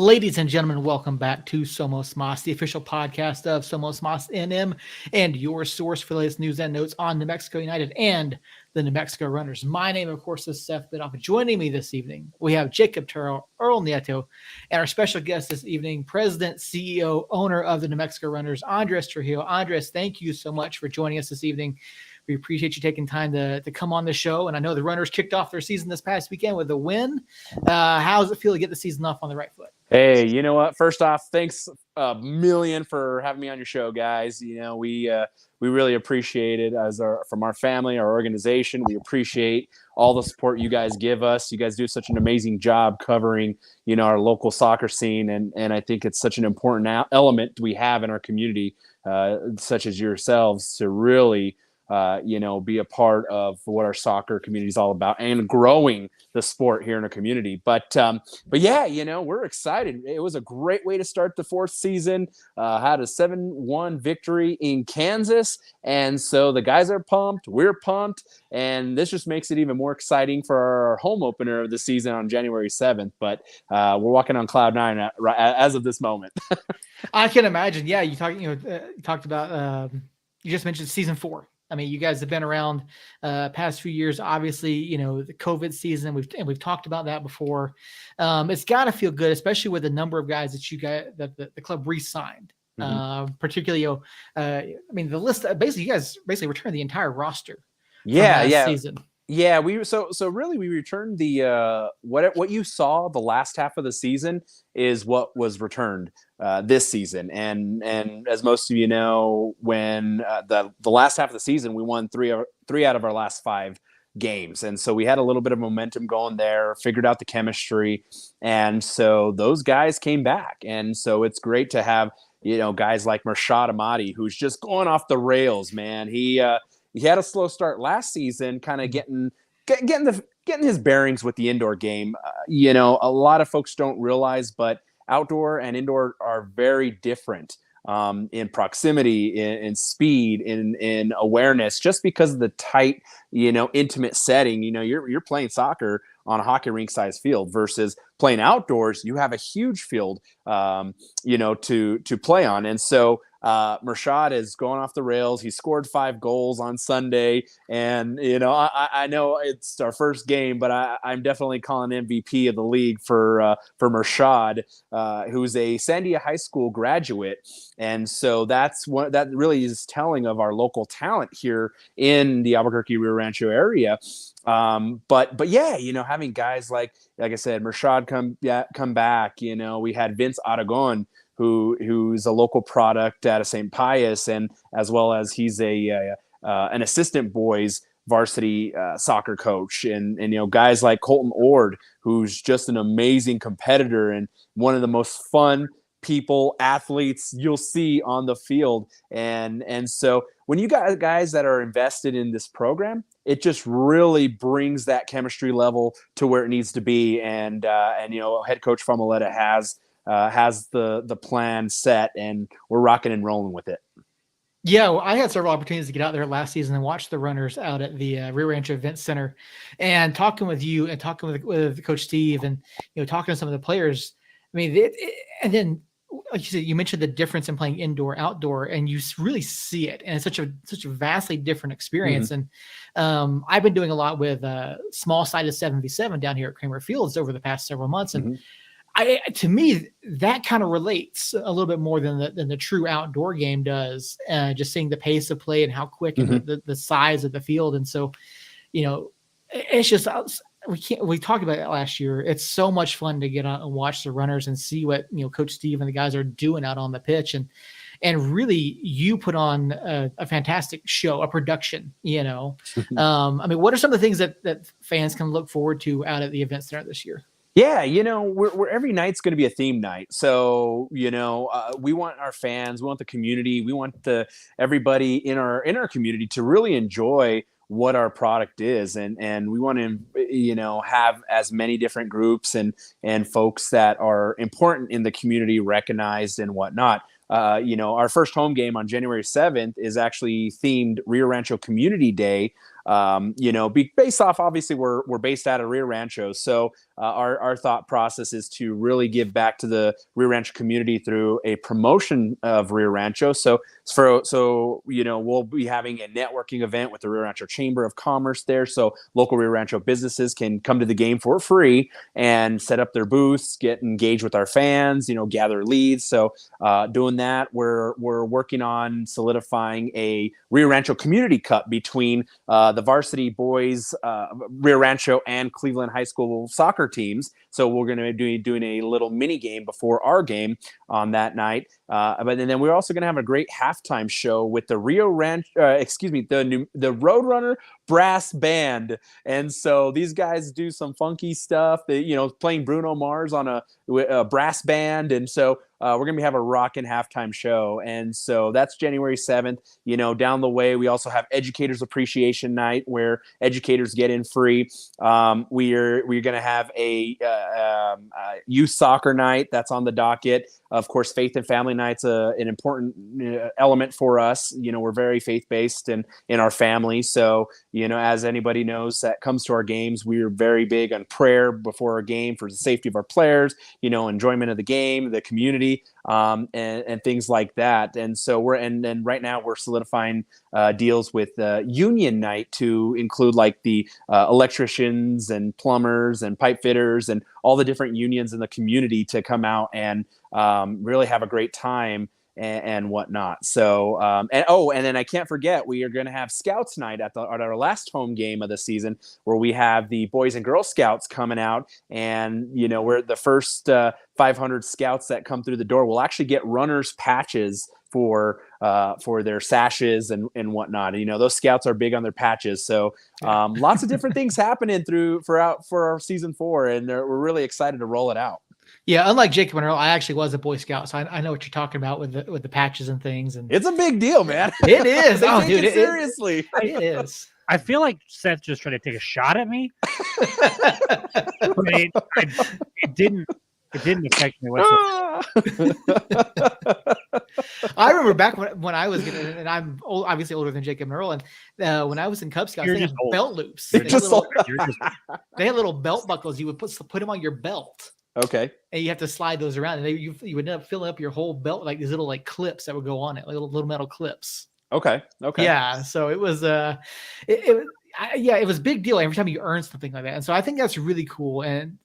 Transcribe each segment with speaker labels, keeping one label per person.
Speaker 1: Ladies and gentlemen, welcome back to Somos Mas, the official podcast of Somos Mas NM and your source for the latest news and notes on New Mexico United and the New Mexico Runners. My name, of course, is Seth Bidoff. Joining me this evening, we have Jacob Turrell, Earl Nieto, and our special guest this evening, President, CEO, owner of the New Mexico Runners, Andres Trujillo. Andres, thank you so much for joining us this evening. We appreciate you taking time to come on the show. And I know the Runners kicked off their season this past weekend with a win. How does it feel to get the season off on the right foot?
Speaker 2: Hey, you know what? First off, thanks a million for having me on your show, guys. You know, we really appreciate it from our family, our organization. We appreciate all the support you guys give us. You guys do such an amazing job covering, our local soccer scene, and I think it's such an important element we have in our community, such as yourselves, to really be a part of what our soccer community is all about and growing the sport here in our community. But yeah, we're excited. It was a great way to start the fourth season. Had a 7-1 victory in Kansas. And so the guys are pumped. We're pumped. And this just makes it even more exciting for our home opener of the season on January 7th. But we're walking on cloud nine as of this moment.
Speaker 1: I can imagine. Yeah, you talked about you just mentioned season 4. I mean, you guys have been around past few years. Obviously, the COVID season. We've talked about that before. It's got to feel good, especially with the number of guys that the club re-signed. Mm-hmm. Particularly, the list. Basically, you guys returned the entire roster.
Speaker 2: Yeah.
Speaker 1: Season.
Speaker 2: Yeah, we really we returned the what you saw the last half of the season is what was returned this season, and as most of you know, when the last half of the season we won three out of our last 5 games, and so we had a little bit of momentum going there, figured out the chemistry, and so those guys came back, and so it's great to have guys like Murshad Ahmadi, who's just going off the rails, man. He had a slow start last season, kind of getting his bearings with the indoor game. A lot of folks don't realize, but outdoor and indoor are very different in proximity, in speed, in awareness. Just because of the tight, intimate setting. You're playing soccer on a hockey rink size field versus playing outdoors. You have a huge field, to play on, and so. Murshad is going off the rails. He scored 5 goals on Sunday, and I know it's our first game, but I'm definitely calling MVP of the league for Murshad, who's a Sandia High School graduate, and so that really is telling of our local talent here in the Albuquerque Rio Rancho area. But yeah, having guys like I said, Murshad come back. We had Vince Aragon, who's a local product out of St. Pius, and as well as he's an assistant boys varsity soccer coach, and guys like Colton Ord, who's just an amazing competitor and one of the most fun athletes you'll see on the field, and so when you got guys that are invested in this program, it just really brings that chemistry level to where it needs to be, and head coach Famoletta has the plan set, and we're rocking and rolling with it.
Speaker 1: Yeah, well, I had several opportunities to get out there last season and watch the Runners out at the Rio Rancho Event Center, and talking with you and talking with Coach Steve, and talking to some of the players. I mean, and then like you said, you mentioned the difference in playing indoor, outdoor, and you really see it, and it's such a vastly different experience. Mm-hmm. And I've been doing a lot with small sided 7v7 down here at Kramer Fields over the past several months, and. Mm-hmm. To me, that kind of relates a little bit more than the true outdoor game does. Just seeing the pace of play and how quick, mm-hmm. and the size of the field, and so, it's just we talked about it last year. It's so much fun to get on and watch the Runners and see what Coach Steve and the guys are doing out on the pitch, and really you put on a fantastic show, a production. I mean, what are some of the things that fans can look forward to out at the event center this year?
Speaker 2: Yeah, we're every night's going to be a theme night. So, we want our fans, we want the community, we want everybody in our community to really enjoy what our product is, and we want to have as many different groups and folks that are important in the community recognized and whatnot. Our first home game on January 7th is actually themed Rio Rancho Community Day, Based off, obviously we're based out of Rio Rancho. So our thought process is to really give back to the Rio Rancho community through a promotion of Rio Rancho. So we'll be having a networking event with the Rio Rancho Chamber of Commerce there. So local Rio Rancho businesses can come to the game for free and set up their booths, get engaged with our fans, gather leads. So doing that, we're working on solidifying a Rio Rancho Community Cup between the varsity boys, Rio Rancho and Cleveland High School soccer teams. So we're going to be doing a little mini game before our game on that night. But then we're also going to have a great halftime show with the the Roadrunner Brass Band. And so these guys do some funky stuff. They, playing Bruno Mars on a brass band. And so we're going to have a rockin' halftime show. And so that's January 7th. Down the way, we also have Educators Appreciation Night where educators get in free. We're going to have a youth soccer night that's on the docket. Of course, Faith and Family Night's an important element for us. We're very faith-based in our family. So, as anybody knows that comes to our games, we're very big on prayer before our game for the safety of our players, enjoyment of the game, the community, and things like that. And so right now we're solidifying deals with Union Night to include like the electricians and plumbers and pipe fitters and all the different unions in the community to come out and really have a great time and whatnot. So, and then I can't forget, we are going to have Scouts Night at our last home game of the season, where we have the Boys and Girl Scouts coming out, and we're the first 500 scouts that come through the door will actually get runners patches for their sashes and whatnot. Those scouts are big on their patches. So lots of different things happening for our season 4, and we're really excited to roll it out.
Speaker 1: Yeah, unlike Jacob and Earl, I actually was a Boy Scout, so I know what you're talking about with the patches and things. And
Speaker 2: it's a big deal, man.
Speaker 1: It is.
Speaker 2: They take it seriously.
Speaker 1: It is.
Speaker 3: I feel like Seth just tried to take a shot at me. But it didn't affect me whatsoever.
Speaker 1: I remember back when I was and I'm obviously older than Jacob and Earl, and when I was in Cub Scouts, they had belt loops. They had little belt buckles. You would put them on your belt.
Speaker 2: Okay.
Speaker 1: And you have to slide those around, and you would end up filling up your whole belt like these little clips that would go on it, like little metal clips.
Speaker 2: Okay.
Speaker 1: Yeah. So it was it was a big deal every time you earn something like that. And so I think that's really cool. And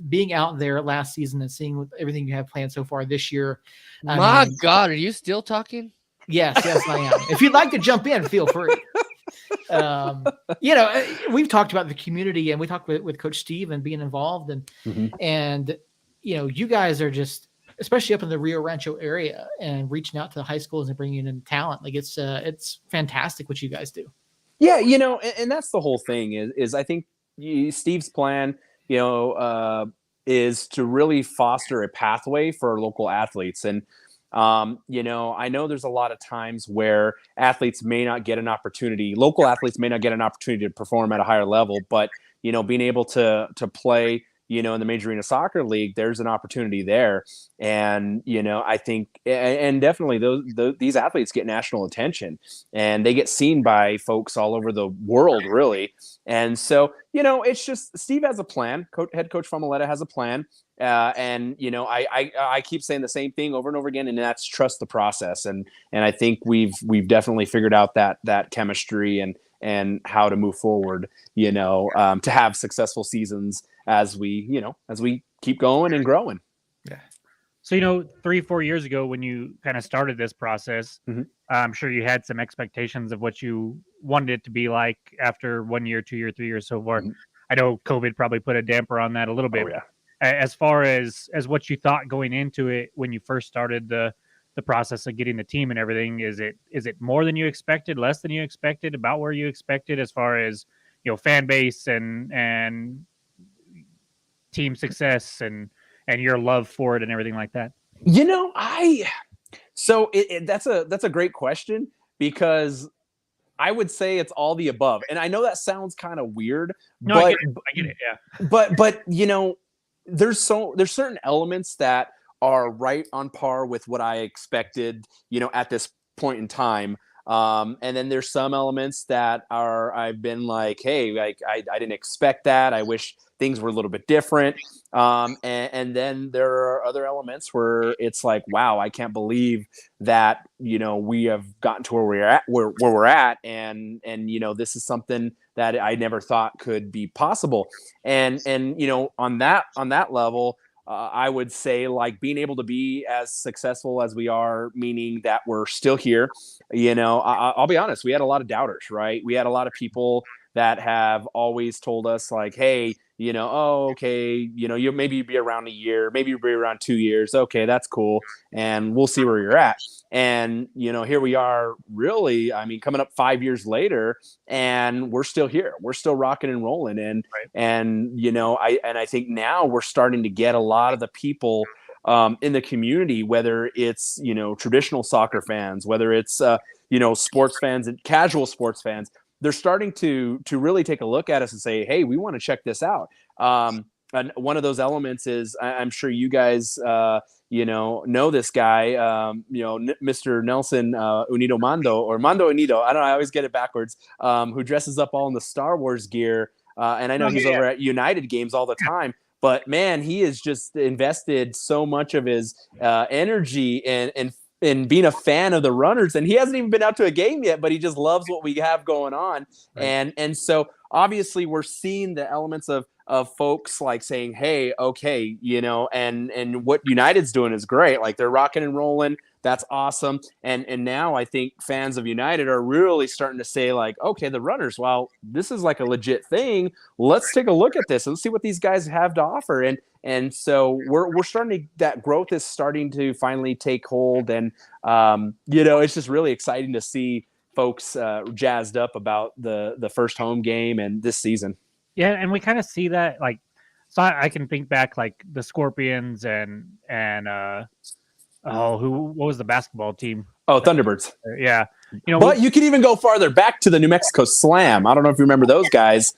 Speaker 1: being out there last season and seeing everything you have planned so far this year.
Speaker 4: My God, are you still talking?
Speaker 1: Yes, I am. If you'd like to jump in, feel free. We've talked about the community, and we talked with Coach Steve and being involved, and you guys are just, especially up in the Rio Rancho area, and reaching out to the high schools and bringing in talent. Like it's fantastic what you guys do.
Speaker 2: Yeah, and that's the whole thing is I think Steve's plan, is to really foster a pathway for local athletes. And I know there's a lot of times where athletes may not get an opportunity, local athletes may not get an opportunity to perform at a higher level, but being able to play in the Major Arena Soccer League, there's an opportunity there. And I think, and definitely these athletes get national attention, and they get seen by folks all over the world, really. And so it's just, Steve has a plan. Head coach Famoletta has a plan. And I keep saying the same thing over and over again, and that's trust the process. And I think we've definitely figured out that chemistry and how to move forward, to have successful seasons as we keep going and growing.
Speaker 1: Yeah.
Speaker 3: So, 3-4 years ago, when you kind of started this process, I'm sure you had some expectations of what you wanted it to be like after 1 year, 2 year, 3 years, so far. I know COVID probably put a damper on that a little bit.
Speaker 2: Oh, yeah.
Speaker 3: As far as what you thought going into it when you first started the process of getting the team and everything, is it more than you expected, less than you expected, about where you expected, as far as fan base and team success and your love for it and everything like that?
Speaker 2: That's a great question, because I would say it's all the above. And I know that sounds kind of weird,
Speaker 3: no,
Speaker 2: but
Speaker 3: I get it. Yeah.
Speaker 2: But there's certain elements that are right on par with what I expected, at this point in time. And then there's some elements that I've been like, hey, like I didn't expect that. I wish things were a little bit different. And then there are other elements where it's like, wow, I can't believe that, we have gotten to where we're at. And, this is something that I never thought could be possible. And, on that level, I would say like being able to be as successful as we are, meaning that we're still here. I'll be honest, we had a lot of doubters, right? We had a lot of people that have always told us like, hey, okay, you maybe be around a year, maybe you'll be around 2 years. Okay, that's cool. And we'll see where you're at. And, here we are really, I mean, coming up 5 years later, and we're still here. We're still rocking and rolling. And,
Speaker 3: Right.
Speaker 2: I think now we're starting to get a lot of the people in the community, whether it's, traditional soccer fans, whether it's, sports fans and casual sports fans, they're starting to really take a look at us and say, hey, we want to check this out. And one of those elements is I'm sure you guys, know this guy, Mr. Nelson Unido Mando or Mando Unido. I don't know. I always get it backwards. Who dresses up all in the Star Wars gear. And I know he's over at United games all the time. But man, he has just invested so much of his energy and being a fan of the Runners, and he hasn't even been out to a game yet, but he just loves what we have going on. Right. And so obviously we're seeing the elements of folks like saying, hey, okay, and what United's doing is great. Like they're rocking and rolling. That's awesome. And now I think fans of United are really starting to say like, okay, the Runners, well, this is like a legit thing. Let's take a look at this and let's see what these guys have to offer. And so we're starting to, that growth is starting to finally take hold. And, it's just really exciting to see folks jazzed up about the first home game and this season.
Speaker 3: Yeah. And we kind of see that like, so I can think back like the Scorpions and what was the basketball team?
Speaker 2: Oh, Thunderbirds.
Speaker 3: Yeah.
Speaker 2: But you can even go farther back to the New Mexico Slam. I don't know if you remember those guys.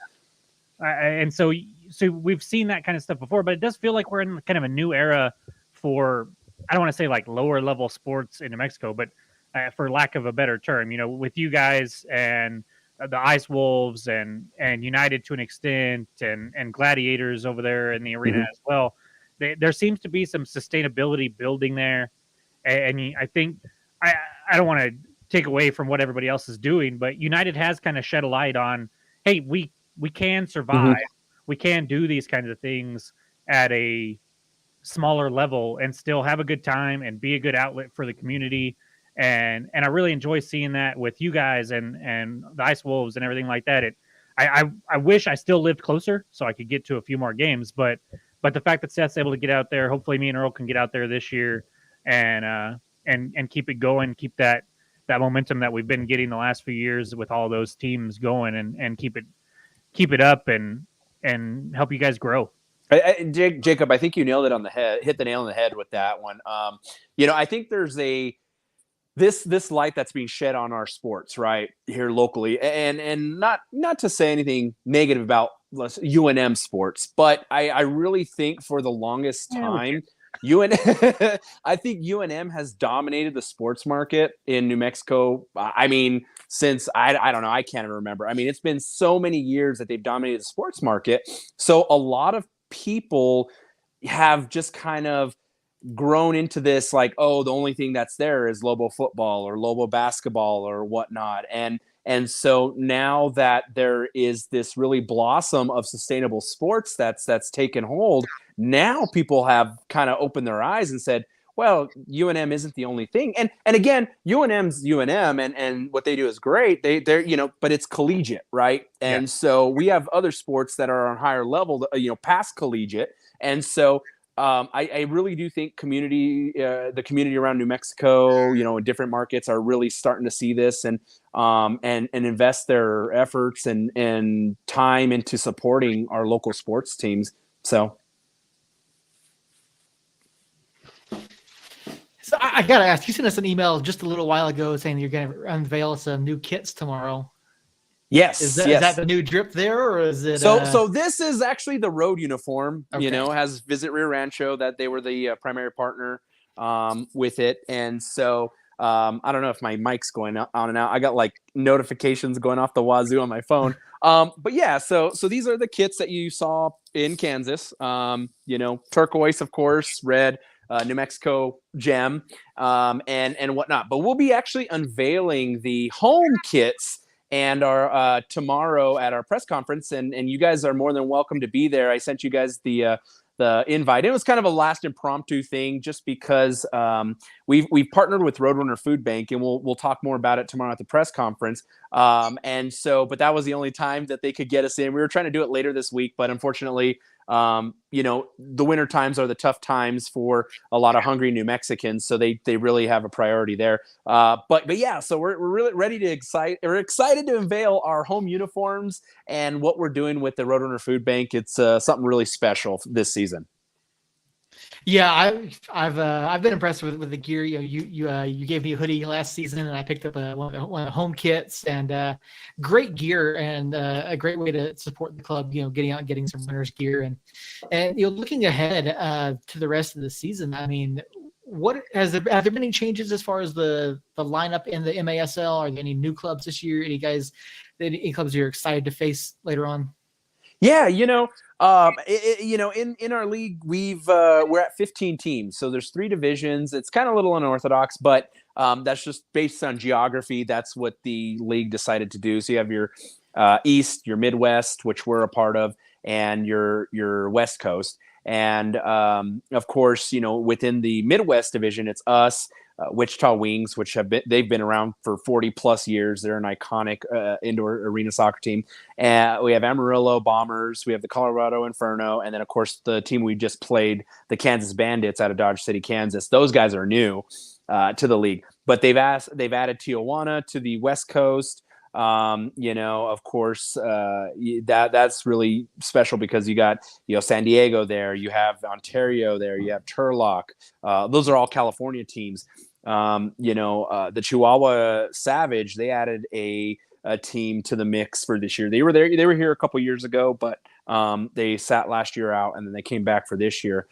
Speaker 3: And so we've seen that kind of stuff before, but it does feel like we're in kind of a new era for, I don't want to say like lower level sports in New Mexico, but for lack of a better term, with you guys and the Ice Wolves and United to an extent and Gladiators over there in the arena as well. There seems to be some sustainability building there. And I think I don't want to take away from what everybody else is doing, but United has kind of shed a light on, hey, we can survive. We can do these kinds of things at a smaller level and still have a good time and be a good outlet for the community. And I really enjoy seeing that with you guys and the Ice Wolves and everything like that. I wish I still lived closer so I could get to a few more games, but the fact that Seth's able to get out there, hopefully me and Earl can get out there this year and keep it going, keep that momentum that we've been getting the last few years with all those teams going and keep it up and help you guys grow.
Speaker 2: Jacob, I think you nailed it on the head, hit the nail on the head with that one. I think there's this light that's being shed on our sports right here locally, and not to say anything negative about UNM sports, but I really think for the longest time, I think UNM has dominated the sports market in New Mexico. I mean, since I don't know, I can't even remember. I mean, it's been so many years that they've dominated the sports market. So a lot of people have just kind of grown into this like, oh, the only thing that's there is Lobo football or Lobo basketball or whatnot. And so now that there is this really blossom of sustainable sports that's taken hold, now people have kind of opened their eyes and said, well, UNM isn't the only thing. And again, UNM's UNM and what they do is great. They're but it's collegiate, right? And so we have other sports that are on higher level, past collegiate. And so I really do think the community around New Mexico, in different markets are really starting to see this and invest their efforts and time into supporting our local sports teams. So
Speaker 1: I got to ask, you sent us an email just a little while ago saying you're going to unveil some new kits tomorrow.
Speaker 2: Yes.
Speaker 1: Is that the new drip there, or is it?
Speaker 2: So this is actually the road uniform.
Speaker 1: Okay.
Speaker 2: Has Visit Rio Rancho that they were the primary partner with it, and so I don't know if my mic's going on and out. I got like notifications going off the wazoo on my phone. But yeah, so these are the kits that you saw in Kansas. Turquoise, of course, red, New Mexico gem, and whatnot. But we'll be actually unveiling the home kits and our tomorrow at our press conference, and you guys are more than welcome to be there. I sent you guys the invite. It was kind of a last impromptu thing, just because we've partnered with Roadrunner Food Bank, and we'll talk more about it tomorrow at the press conference. But that was the only time that they could get us in. We were trying to do it later this week, but unfortunately, the winter times are the tough times for a lot of hungry New Mexicans, so they really have a priority there. But yeah, so we're really ready to we're excited to unveil our home uniforms and what we're doing with the Roadrunner Food Bank. It's something really special this season.
Speaker 1: Yeah, I've been impressed with the gear. You gave me a hoodie last season, and I picked up one of the home kits, and great gear, and a great way to support the club. Getting out and getting some runners gear, and looking ahead to the rest of the season. I mean, have there been any changes as far as the lineup in the MASL? Are there any new clubs this year? Any clubs you're excited to face later on?
Speaker 2: Yeah, in our league, we're at 15 teams, so there's 3 divisions. It's kind of a little unorthodox, but that's just based on geography. That's what the league decided to do. So you have your East, your Midwest, which we're a part of, and your West Coast. And of course, within the Midwest division, it's us. Wichita Wings, which they've been around for 40 plus years. They're an iconic indoor arena soccer team. And we have Amarillo Bombers, we have the Colorado Inferno, and then of course the team we just played, the Kansas Bandits out of Dodge City, Kansas. Those guys are new to the league, but they've added Tijuana to the West Coast. Of course, that's really special because you got San Diego there, you have Ontario there, you have Turlock. Those are all California teams. The Chihuahua Savage, they added a team to the mix for this year. They were here a couple years ago, but they sat last year out, and then they came back for this year.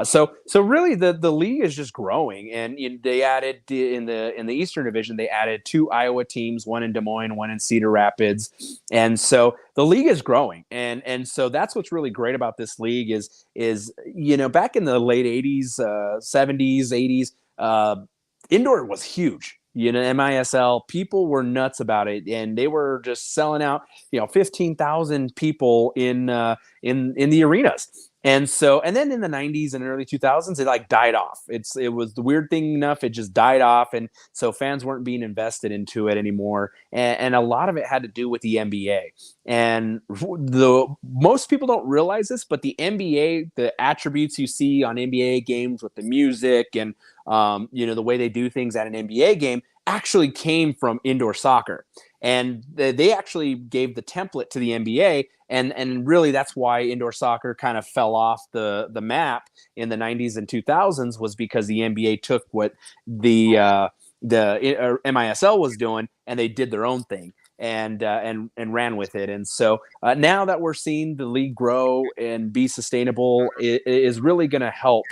Speaker 2: So really the league is just growing, and they added in the Eastern Division, they added 2 Iowa teams, one in Des Moines, one in Cedar Rapids, and so the league is growing, and so that's what's really great about this league is back in the late 80s, 70s, 80s, indoor was huge. MISL, people were nuts about it, and they were just selling out, 15,000 people in the arenas. And then in the 90s and early 2000s, it like died off. It was the weird thing enough. It just died off. And so fans weren't being invested into it anymore. And a lot of it had to do with the NBA. And most people don't realize this, but the NBA, the attributes you see on NBA games with the music and, the way they do things at an NBA game actually came from indoor soccer. And they actually gave the template to the NBA, and really that's why indoor soccer kind of fell off the map in the 90s and 2000s, was because the NBA took what the MISL was doing, and they did their own thing and ran with it. And so now that we're seeing the league grow and be sustainable, it is really going to help.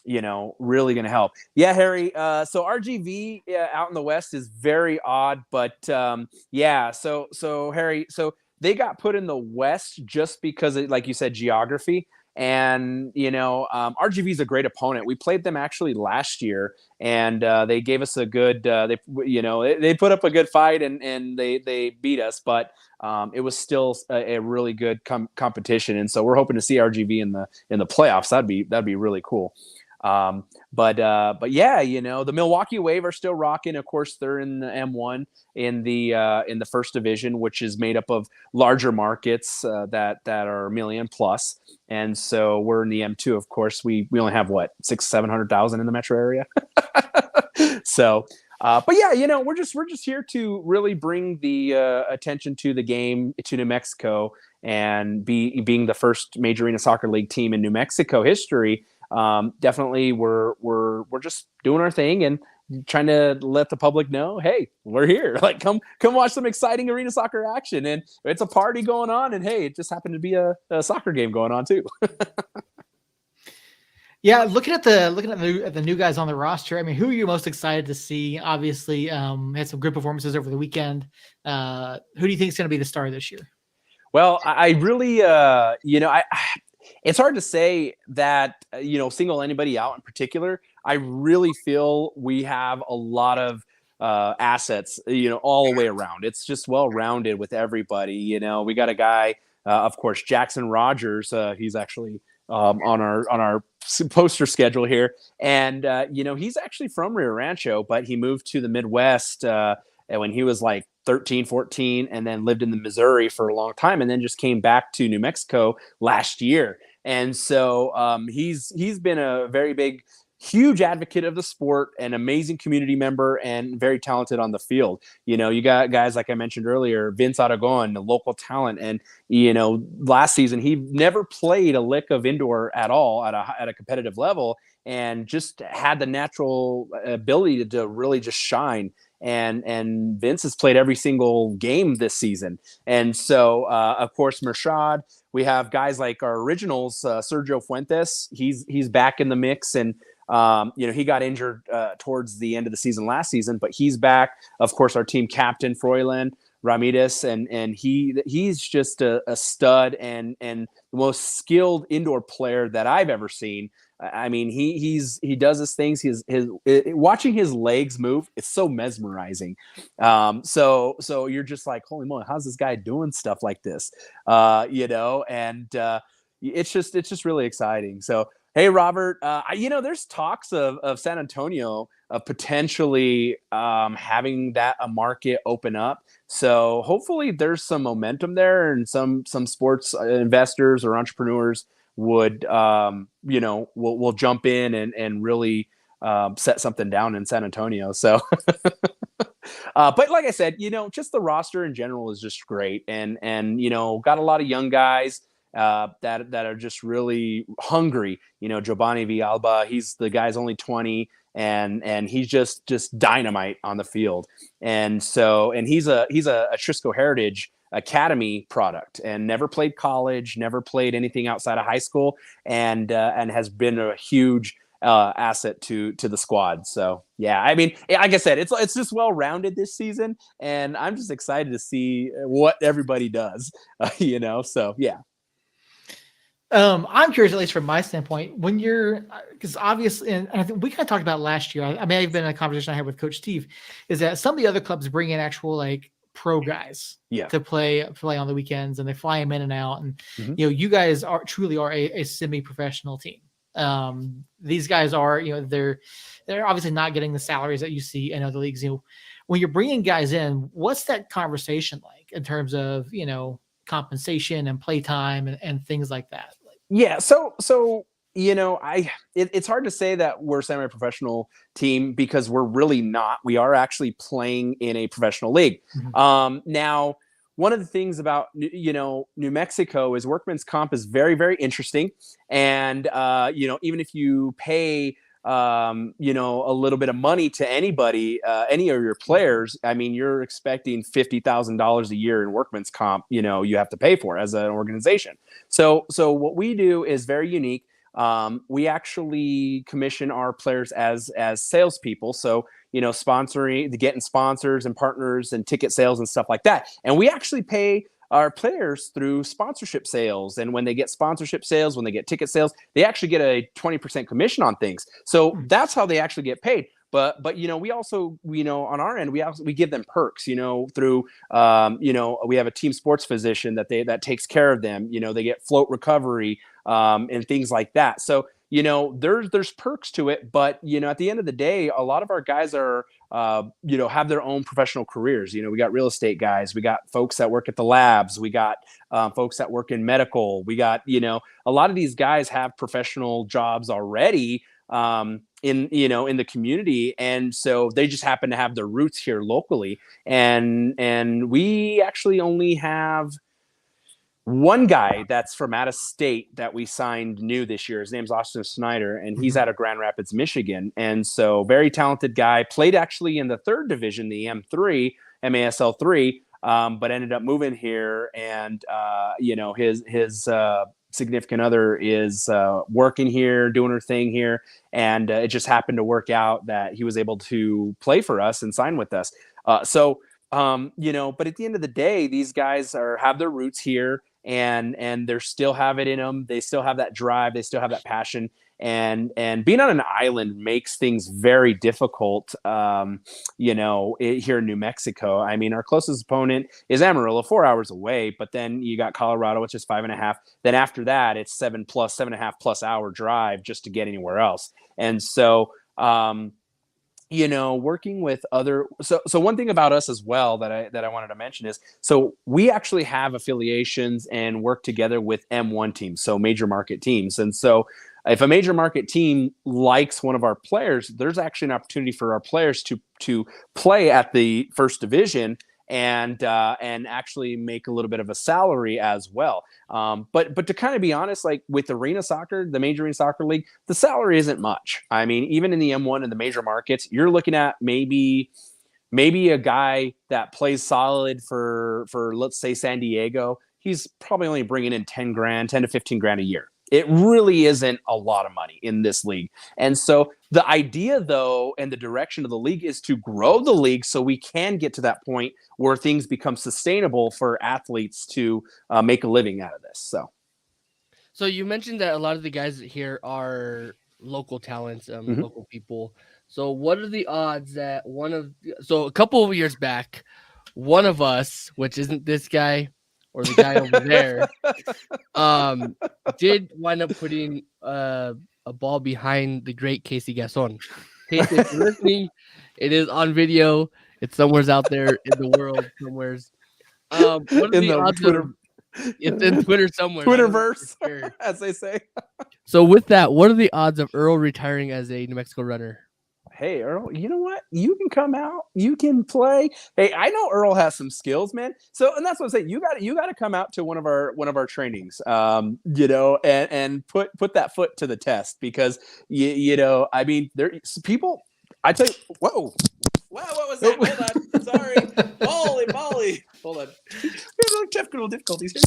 Speaker 2: Really going to help. Yeah, Harry. So RGV out in the West is very odd, but So Harry, so they got put in the West just because, like you said, geography. And RGV is a great opponent. We played them actually last year, and they gave us a good. They put up a good fight, and they beat us, but it was still a really good competition. And so we're hoping to see RGV in the playoffs. That'd be really cool. But yeah, the Milwaukee Wave are still rocking. Of course, they're in the M1 in the first division, which is made up of larger markets that are million plus. And so we're in the M2. Of course, we only have 600,000-700,000 in the metro area. So, but yeah, we're just here to really bring the attention to the game to New Mexico, and being the first major arena soccer league team in New Mexico history. Definitely we're just doing our thing and trying to let the public know, hey, we're here. Like, come watch some exciting arena soccer action. And it's a party going on, and hey, it just happened to be a soccer game going on too.
Speaker 1: Yeah, looking at the new guys on the roster. I mean, who are you most excited to see? Obviously, had some good performances over the weekend. Who do you think is going to be the star this year?
Speaker 2: Well, I really, it's hard to say that, single anybody out in particular. I really feel we have a lot of assets, all the way around. It's just well rounded with everybody. We got a guy, of course, Jackson Rogers. He's actually on our poster schedule here, and he's actually from Rio Rancho, but he moved to the Midwest when he was like 13, 14, and then lived in the Missouri for a long time, and then just came back to New Mexico last year. And so he's been a very big, huge advocate of the sport, an amazing community member, and very talented on the field. You got guys like I mentioned earlier, Vince Aragon, the local talent, and last season he never played a lick of indoor at all at a competitive level, and just had the natural ability to really just shine. And Vince has played every single game this season. And so, of course, Mershad, we have guys like our originals, Sergio Fuentes. He's back in the mix, and he got injured towards the end of the season last season, but he's back. Of course, our team captain Froylan Ramirez, and he's just a stud and the most skilled indoor player that I've ever seen. I mean, he does his things. His watching his legs move, it's so mesmerizing. So you're just like, holy moly, how's this guy doing stuff like this? And it's just really exciting. So hey, Robert, there's talks of San Antonio potentially having that a market open up. So hopefully there's some momentum there, and some sports investors or entrepreneurs would will jump in and really set something down in San Antonio. So but like I said, just the roster in general is just great, and got a lot of young guys that are just really hungry. Giovanni Villalba, the guy's only 20, and he's just dynamite on the field. And so, and he's a Trisco Heritage Academy product, and never played college, never played anything outside of high school, and has been a huge asset to the squad. So yeah, I mean, like I said, it's just well rounded this season, and I'm just excited to see what everybody does. So yeah.
Speaker 1: I'm curious, at least from my standpoint, when you're, because obviously, and I think we kind of talked about last year. I mean, I've been in a conversation I had with Coach Steve, is that some of the other clubs bring in actual like pro guys to play on the weekends, and they fly them in and out. And you guys truly are a semi-professional team. These guys are, they're obviously not getting the salaries that you see in other leagues. When you're bringing guys in, what's that conversation like in terms of compensation and playtime and things like that?
Speaker 2: Yeah. So it's hard to say that we're a semi-professional team, because we're really not. We are actually playing in a professional league. Now, one of the things about New Mexico is workman's comp is very, very interesting, and even if you pay a little bit of money to anybody, any of your players, I mean, you're expecting $50,000 a year in workman's comp, you have to pay for as an organization. So what we do is very unique. We actually commission our players as salespeople. So, getting sponsors and partners and ticket sales and stuff like that. And we actually pay our players through sponsorship sales. And when they get sponsorship sales, when they get ticket sales, they actually get a 20% commission on things. So that's how they actually get paid. But we also, on our end, we give them perks, through we have a team sports physician that takes care of them. They get float recovery and things like that. So there's perks to it, but at the end of the day, a lot of our guys are have their own professional careers. We got real estate guys, we got folks that work at the labs, we got folks that work in medical, we got a lot of these guys have professional jobs already in the community, and so they just happen to have their roots here locally. And we actually only have one guy that's from out of state that we signed new this year. His name's Austin Snyder, and he's out of Grand Rapids, Michigan. And so very talented guy, played actually in the third division, the M3, MASL 3, but ended up moving here. And, his significant other is working here, doing her thing here, and it just happened to work out that he was able to play for us and sign with us. But at the end of the day, these guys have their roots here, and they still have it in them. They still have that drive. They still have that passion. And being on an island makes things very difficult, here in New Mexico. I mean, our closest opponent is Amarillo, 4 hours away, but then you got Colorado, which is 5.5. Then after that, it's 7.5+ hour drive just to get anywhere else. And so, working with other, so one thing about us as well that I wanted to mention is, so we actually have affiliations and work together with M1 teams, so major market teams. And so if a major market team likes one of our players, there's actually an opportunity for our players to play at the first division and actually make a little bit of a salary as well. But to kind of be honest, like with arena soccer, the Major Arena Soccer League, the salary isn't much. I mean, even in the M1 and the major markets, you're looking at maybe a guy that plays solid for let's say San Diego. He's probably only bringing in 10 to 15 grand a year. It really isn't a lot of money in this league. And so the idea, though, and the direction of the league is to grow the league so we can get to that point where things become sustainable for athletes to make a living out of this.
Speaker 4: So you mentioned that a lot of the guys here are local talents, local people. So what are the odds that a couple of years back, one of us, which isn't this guy or the guy over there, did wind up putting a ball behind the great Casey Gasson. Casey, if you're listening, it is on video. It's somewhere out there in the world, somewheres. What are
Speaker 2: In
Speaker 4: the odds
Speaker 2: Twitter,
Speaker 4: it's in Twitter somewhere.
Speaker 2: Twitterverse,
Speaker 4: sure.
Speaker 2: as they say.
Speaker 4: So with that, what are the odds of Earl retiring as a New Mexico runner?
Speaker 2: Hey, Earl, you know what? You can come out. You can play. Hey, I know Earl has some skills, man. So, and that's what I'm saying. You got to come out to one of our trainings, and put that foot to the test because I mean, there's people. I tell you, whoa, wow, what was that? Hold on, sorry, holy moly, hold on. We have technical difficulties here.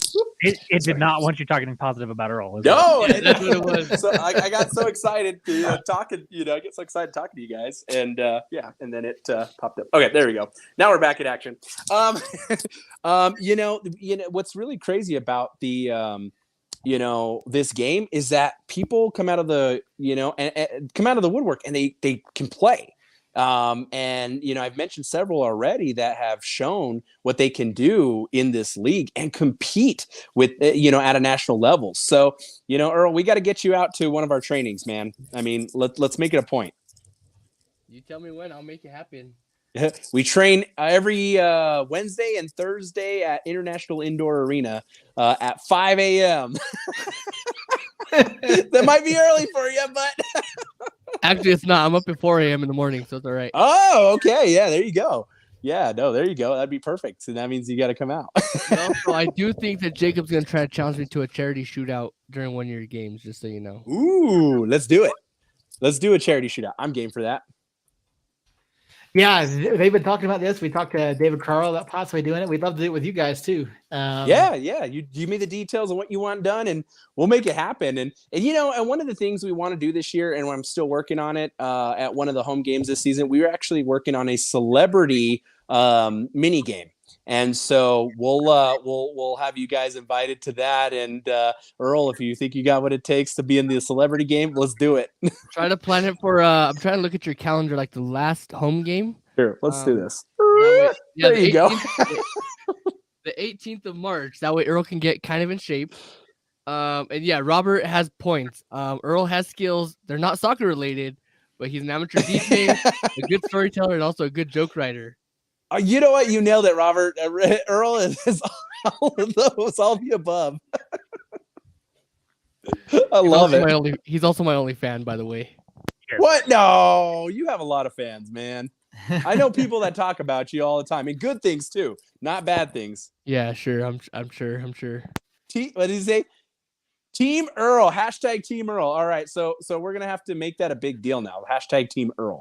Speaker 3: It did not want you talking positive about Earl.
Speaker 2: No,
Speaker 4: Yeah, that's what it was.
Speaker 2: So I got so excited talking. I get so excited talking to you guys, and and then it popped up. Okay, there we go. Now we're back in action. What's really crazy about the this game is that people come out of the and come out of the woodwork and they can play. I've mentioned several already that have shown what they can do in this league and compete with, at a national level. So, Earl, we got to get you out to one of our trainings, man. I mean, let's make it a point.
Speaker 4: You tell me when, I'll make it happen.
Speaker 2: We train every Wednesday and Thursday at International Indoor Arena at 5 a.m. That might be early for you, but
Speaker 4: actually, it's not. I'm up at 4 a.m. in the morning, so it's all right.
Speaker 2: Oh, okay. Yeah, there you go. Yeah, no, there you go. That'd be perfect. So that means you got to come out.
Speaker 4: Also, I do think that Jacob's going to try to challenge me to a charity shootout during one of your games, just so you know.
Speaker 2: Ooh, let's do it. Let's do a charity shootout. I'm game for that.
Speaker 1: Yeah, they've been talking about this. We talked to David Carl about possibly doing it. We'd love to do it with you guys too.
Speaker 2: Yeah. You give me the details of what you want done, and we'll make it happen. And one of the things we want to do this year, and I'm still working on it at one of the home games this season, we were actually working on a celebrity mini game. And so we'll have you guys invited to that. And Earl, if you think you got what it takes to be in the celebrity game, let's do it.
Speaker 4: Try to plan it for. I'm trying to look at your calendar, like the last home game.
Speaker 2: Sure, let's do this.
Speaker 4: Yeah,
Speaker 2: there you go.
Speaker 4: The 18th of March. That way Earl can get kind of in shape. And yeah, Robert has points. Earl has skills. They're not soccer related, but he's an amateur DJ, a good storyteller, and also a good joke writer.
Speaker 2: You know what? You nailed it, Robert. Earl is all of those, all of the above. I love it.
Speaker 4: He's also my only fan, by the way.
Speaker 2: What? No, you have a lot of fans, man. I know people that talk about you all the time, and good things too, not bad things.
Speaker 4: Yeah, sure. I'm sure.
Speaker 2: What did he say? Team Earl. Hashtag Team Earl. All right, so we're gonna have to make that a big deal now. Hashtag Team Earl.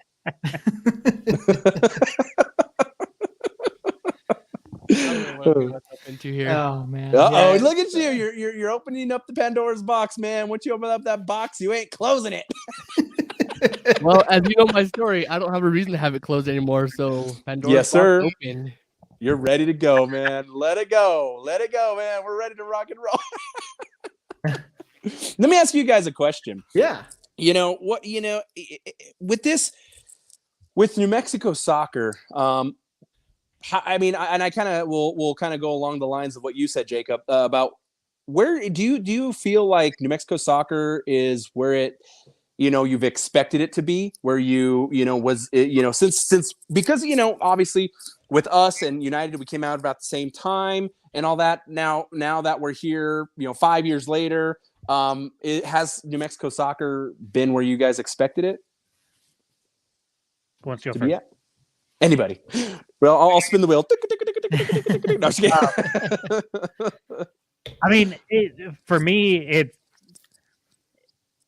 Speaker 4: get myself into here.
Speaker 1: Oh man.
Speaker 2: Uh-oh,
Speaker 1: Yeah,
Speaker 2: look at you. You're opening up the Pandora's box, man. Once you open up that box, you ain't closing it.
Speaker 4: Well, as you know my story, I don't have a reason to have it closed anymore. So Pandora's
Speaker 2: Yes, sir.
Speaker 4: box open.
Speaker 2: You're ready to go, man. Let it go. Let it go, man. We're ready to rock and roll. Let me ask you guys a question.
Speaker 1: Yeah.
Speaker 2: With New Mexico soccer, I mean, and I kind of will kind of go along the lines of what you said, Jacob, about where do you feel like New Mexico soccer is where it, you've expected it to be, where since because obviously with us and United, we came out about the same time and all that. Now that we're here, 5 years later, it has New Mexico soccer been where you guys expected it
Speaker 3: Who wants to go
Speaker 2: to
Speaker 3: first?
Speaker 2: be at? Anybody? Well, I'll spin the wheel. No, just kidding.
Speaker 3: I mean, for me,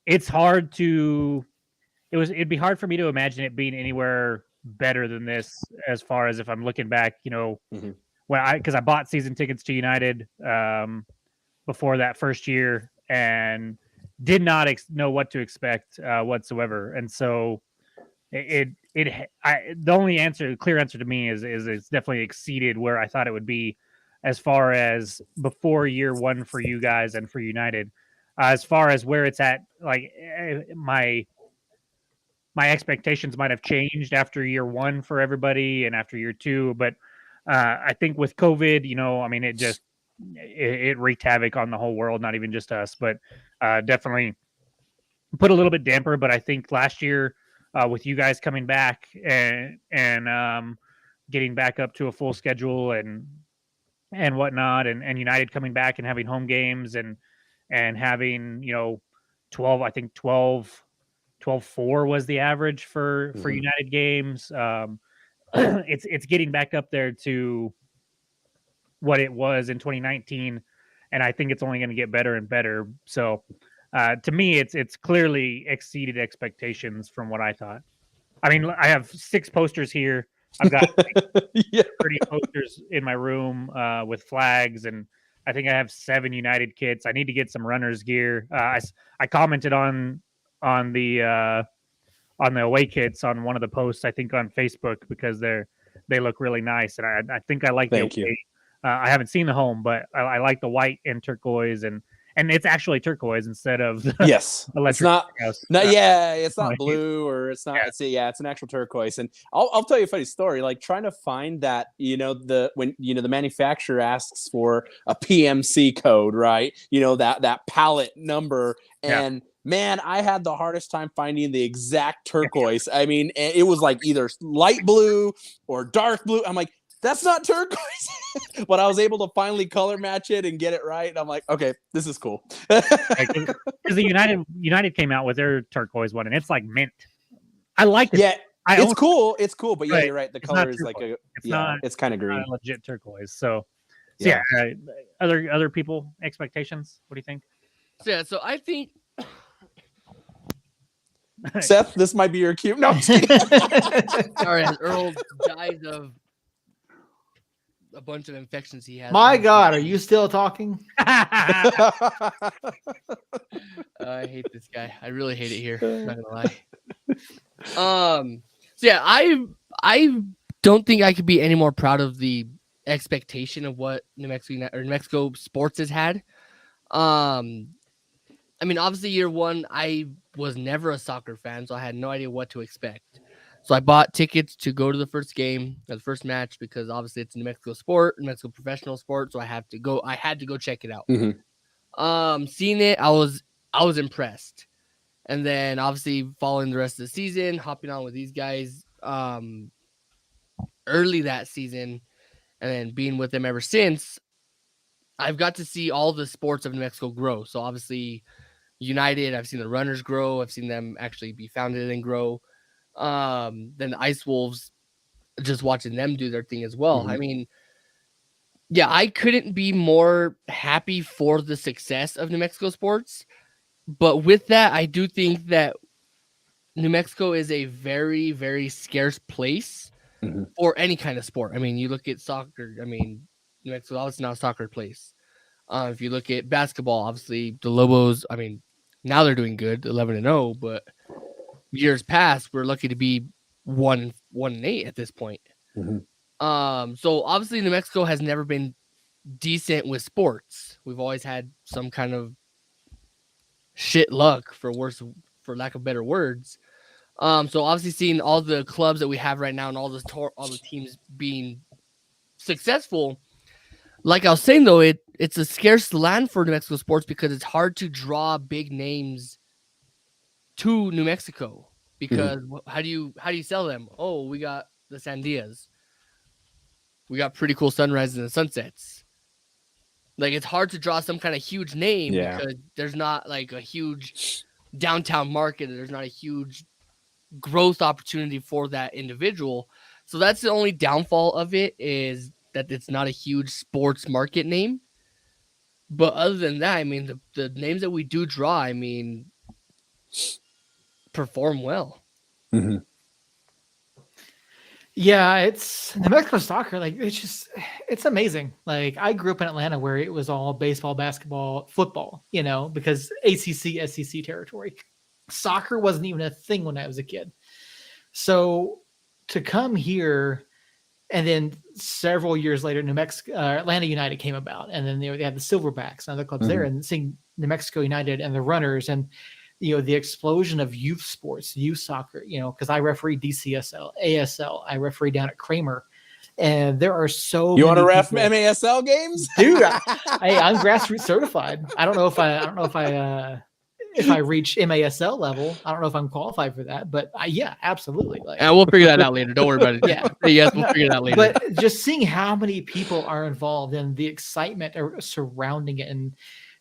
Speaker 3: it's hard to. It'd be hard for me to imagine it being anywhere better than this, as far as if I'm looking back,
Speaker 2: Mhm.
Speaker 3: because I bought season tickets to United before that first year and did not know what to expect whatsoever, and so the only clear answer to me is it's definitely exceeded where I thought it would be, as far as before year one for you guys and for United. As far as where it's at, like my expectations might have changed after year one for everybody and after year two, but I think with COVID, I mean, it wreaked havoc on the whole world, not even just us, but definitely put a little bit damper. But I think last year, with you guys coming back and getting back up to a full schedule and whatnot, and United coming back and having home games and having 12, I think 12-4 was the average for United games. It's getting back up there to what it was in 2019, and I think it's only going to get better and better. So to me, it's clearly exceeded expectations from what I thought. I mean, I have 6 posters here. I've got 30 posters in my room with flags, and I think I have 7 United kits. I need to get some runners gear. I commented on the away kits on one of the posts, I think on Facebook, because they look really nice, and I think I like the away. I haven't seen the home, but I like the white and turquoise, and it's actually turquoise instead of the
Speaker 2: yes, it's not. It's not blue, or it's not. Yeah. It's an actual turquoise. And I'll tell you a funny story. Like trying to find that, when the manufacturer asks for a PMC code, right? That pallet number, and man, I had the hardest time finding the exact turquoise. I mean, it was like either light blue or dark blue. I'm like, that's not turquoise. But I was able to finally color match it and get it right. And I'm like, okay, this is cool.
Speaker 3: Because the United came out with their turquoise one, and it's like mint. I like it.
Speaker 2: Yeah, it's cool. It's cool. But yeah, you're right. The color is like it's kind of green.
Speaker 3: Not a legit turquoise. So yeah. Other people expectations. What do you think?
Speaker 4: So I think.
Speaker 2: Seth, this might be your cue. No, I'm just kidding.
Speaker 4: Sorry, Earl dies of a bunch of infections he has.
Speaker 1: My God, are you still talking?
Speaker 4: I hate this guy. I really hate it here. I'm not gonna lie. So yeah, I don't think I could be any more proud of the expectation of what New Mexico sports has had. I mean, obviously, year one, I was never a soccer fan, so I had no idea what to expect. So I bought tickets to go to the first game, the first match, because obviously it's a New Mexico sport, New Mexico professional sport. So I had to go check it out.
Speaker 2: Mm-hmm.
Speaker 4: Seeing it, I was impressed. And then obviously following the rest of the season, hopping on with these guys early that season, and then being with them ever since, I've got to see all the sports of New Mexico grow. So obviously United, I've seen the runners grow. I've seen them actually be founded and grow. Then the Ice Wolves, just watching them do their thing as well.
Speaker 2: Mm-hmm.
Speaker 4: I mean, yeah, I couldn't be more happy for the success of New Mexico sports. But with that, I do think that New Mexico is a very, very scarce place for any kind of sport. I mean, you look at soccer. I mean, New Mexico obviously now soccer place. If you look at basketball, obviously the Lobos, I mean, now they're doing good, 11-0, but years past, we're lucky to be 1-8 at this point. So obviously New Mexico has never been decent with sports. We've always had some kind of shit luck, for lack of better words. So obviously seeing all the clubs that we have right now and all the teams being successful, like I was saying though, it's a scarce land for New Mexico sports because it's hard to draw big names to New Mexico because how do you sell them? Oh, we got the Sandias. We got pretty cool sunrises and sunsets. Like, it's hard to draw some kind of huge name because there's not like a huge downtown market. There's not a huge growth opportunity for that individual. So that's the only downfall of it, is that it's not a huge sports market name. But other than that, I mean, the names that we do draw, I mean, perform well.
Speaker 1: Yeah, it's New Mexico soccer. Like, it's amazing. Like, I grew up in Atlanta where it was all baseball, basketball, football, because ACC, SEC territory. Soccer wasn't even a thing when I was a kid. So to come here, and then several years later, Atlanta United came about, and then they had the Silverbacks and other clubs there, and seeing New Mexico United and the Runners and the explosion of youth sports, youth soccer, because I referee DCSL, ASL, I referee down at Kramer. And there are so
Speaker 2: you want to ref
Speaker 1: people.
Speaker 2: MASL games?
Speaker 1: Dude, I'm grassroots certified. I don't know if I reach MASL level. I don't know if I'm qualified for that, but yeah, absolutely. Like,
Speaker 4: and we'll figure that out later. Don't worry about it. Yeah. Yes, we'll figure it out later.
Speaker 1: But just seeing how many people are involved and the excitement surrounding it, and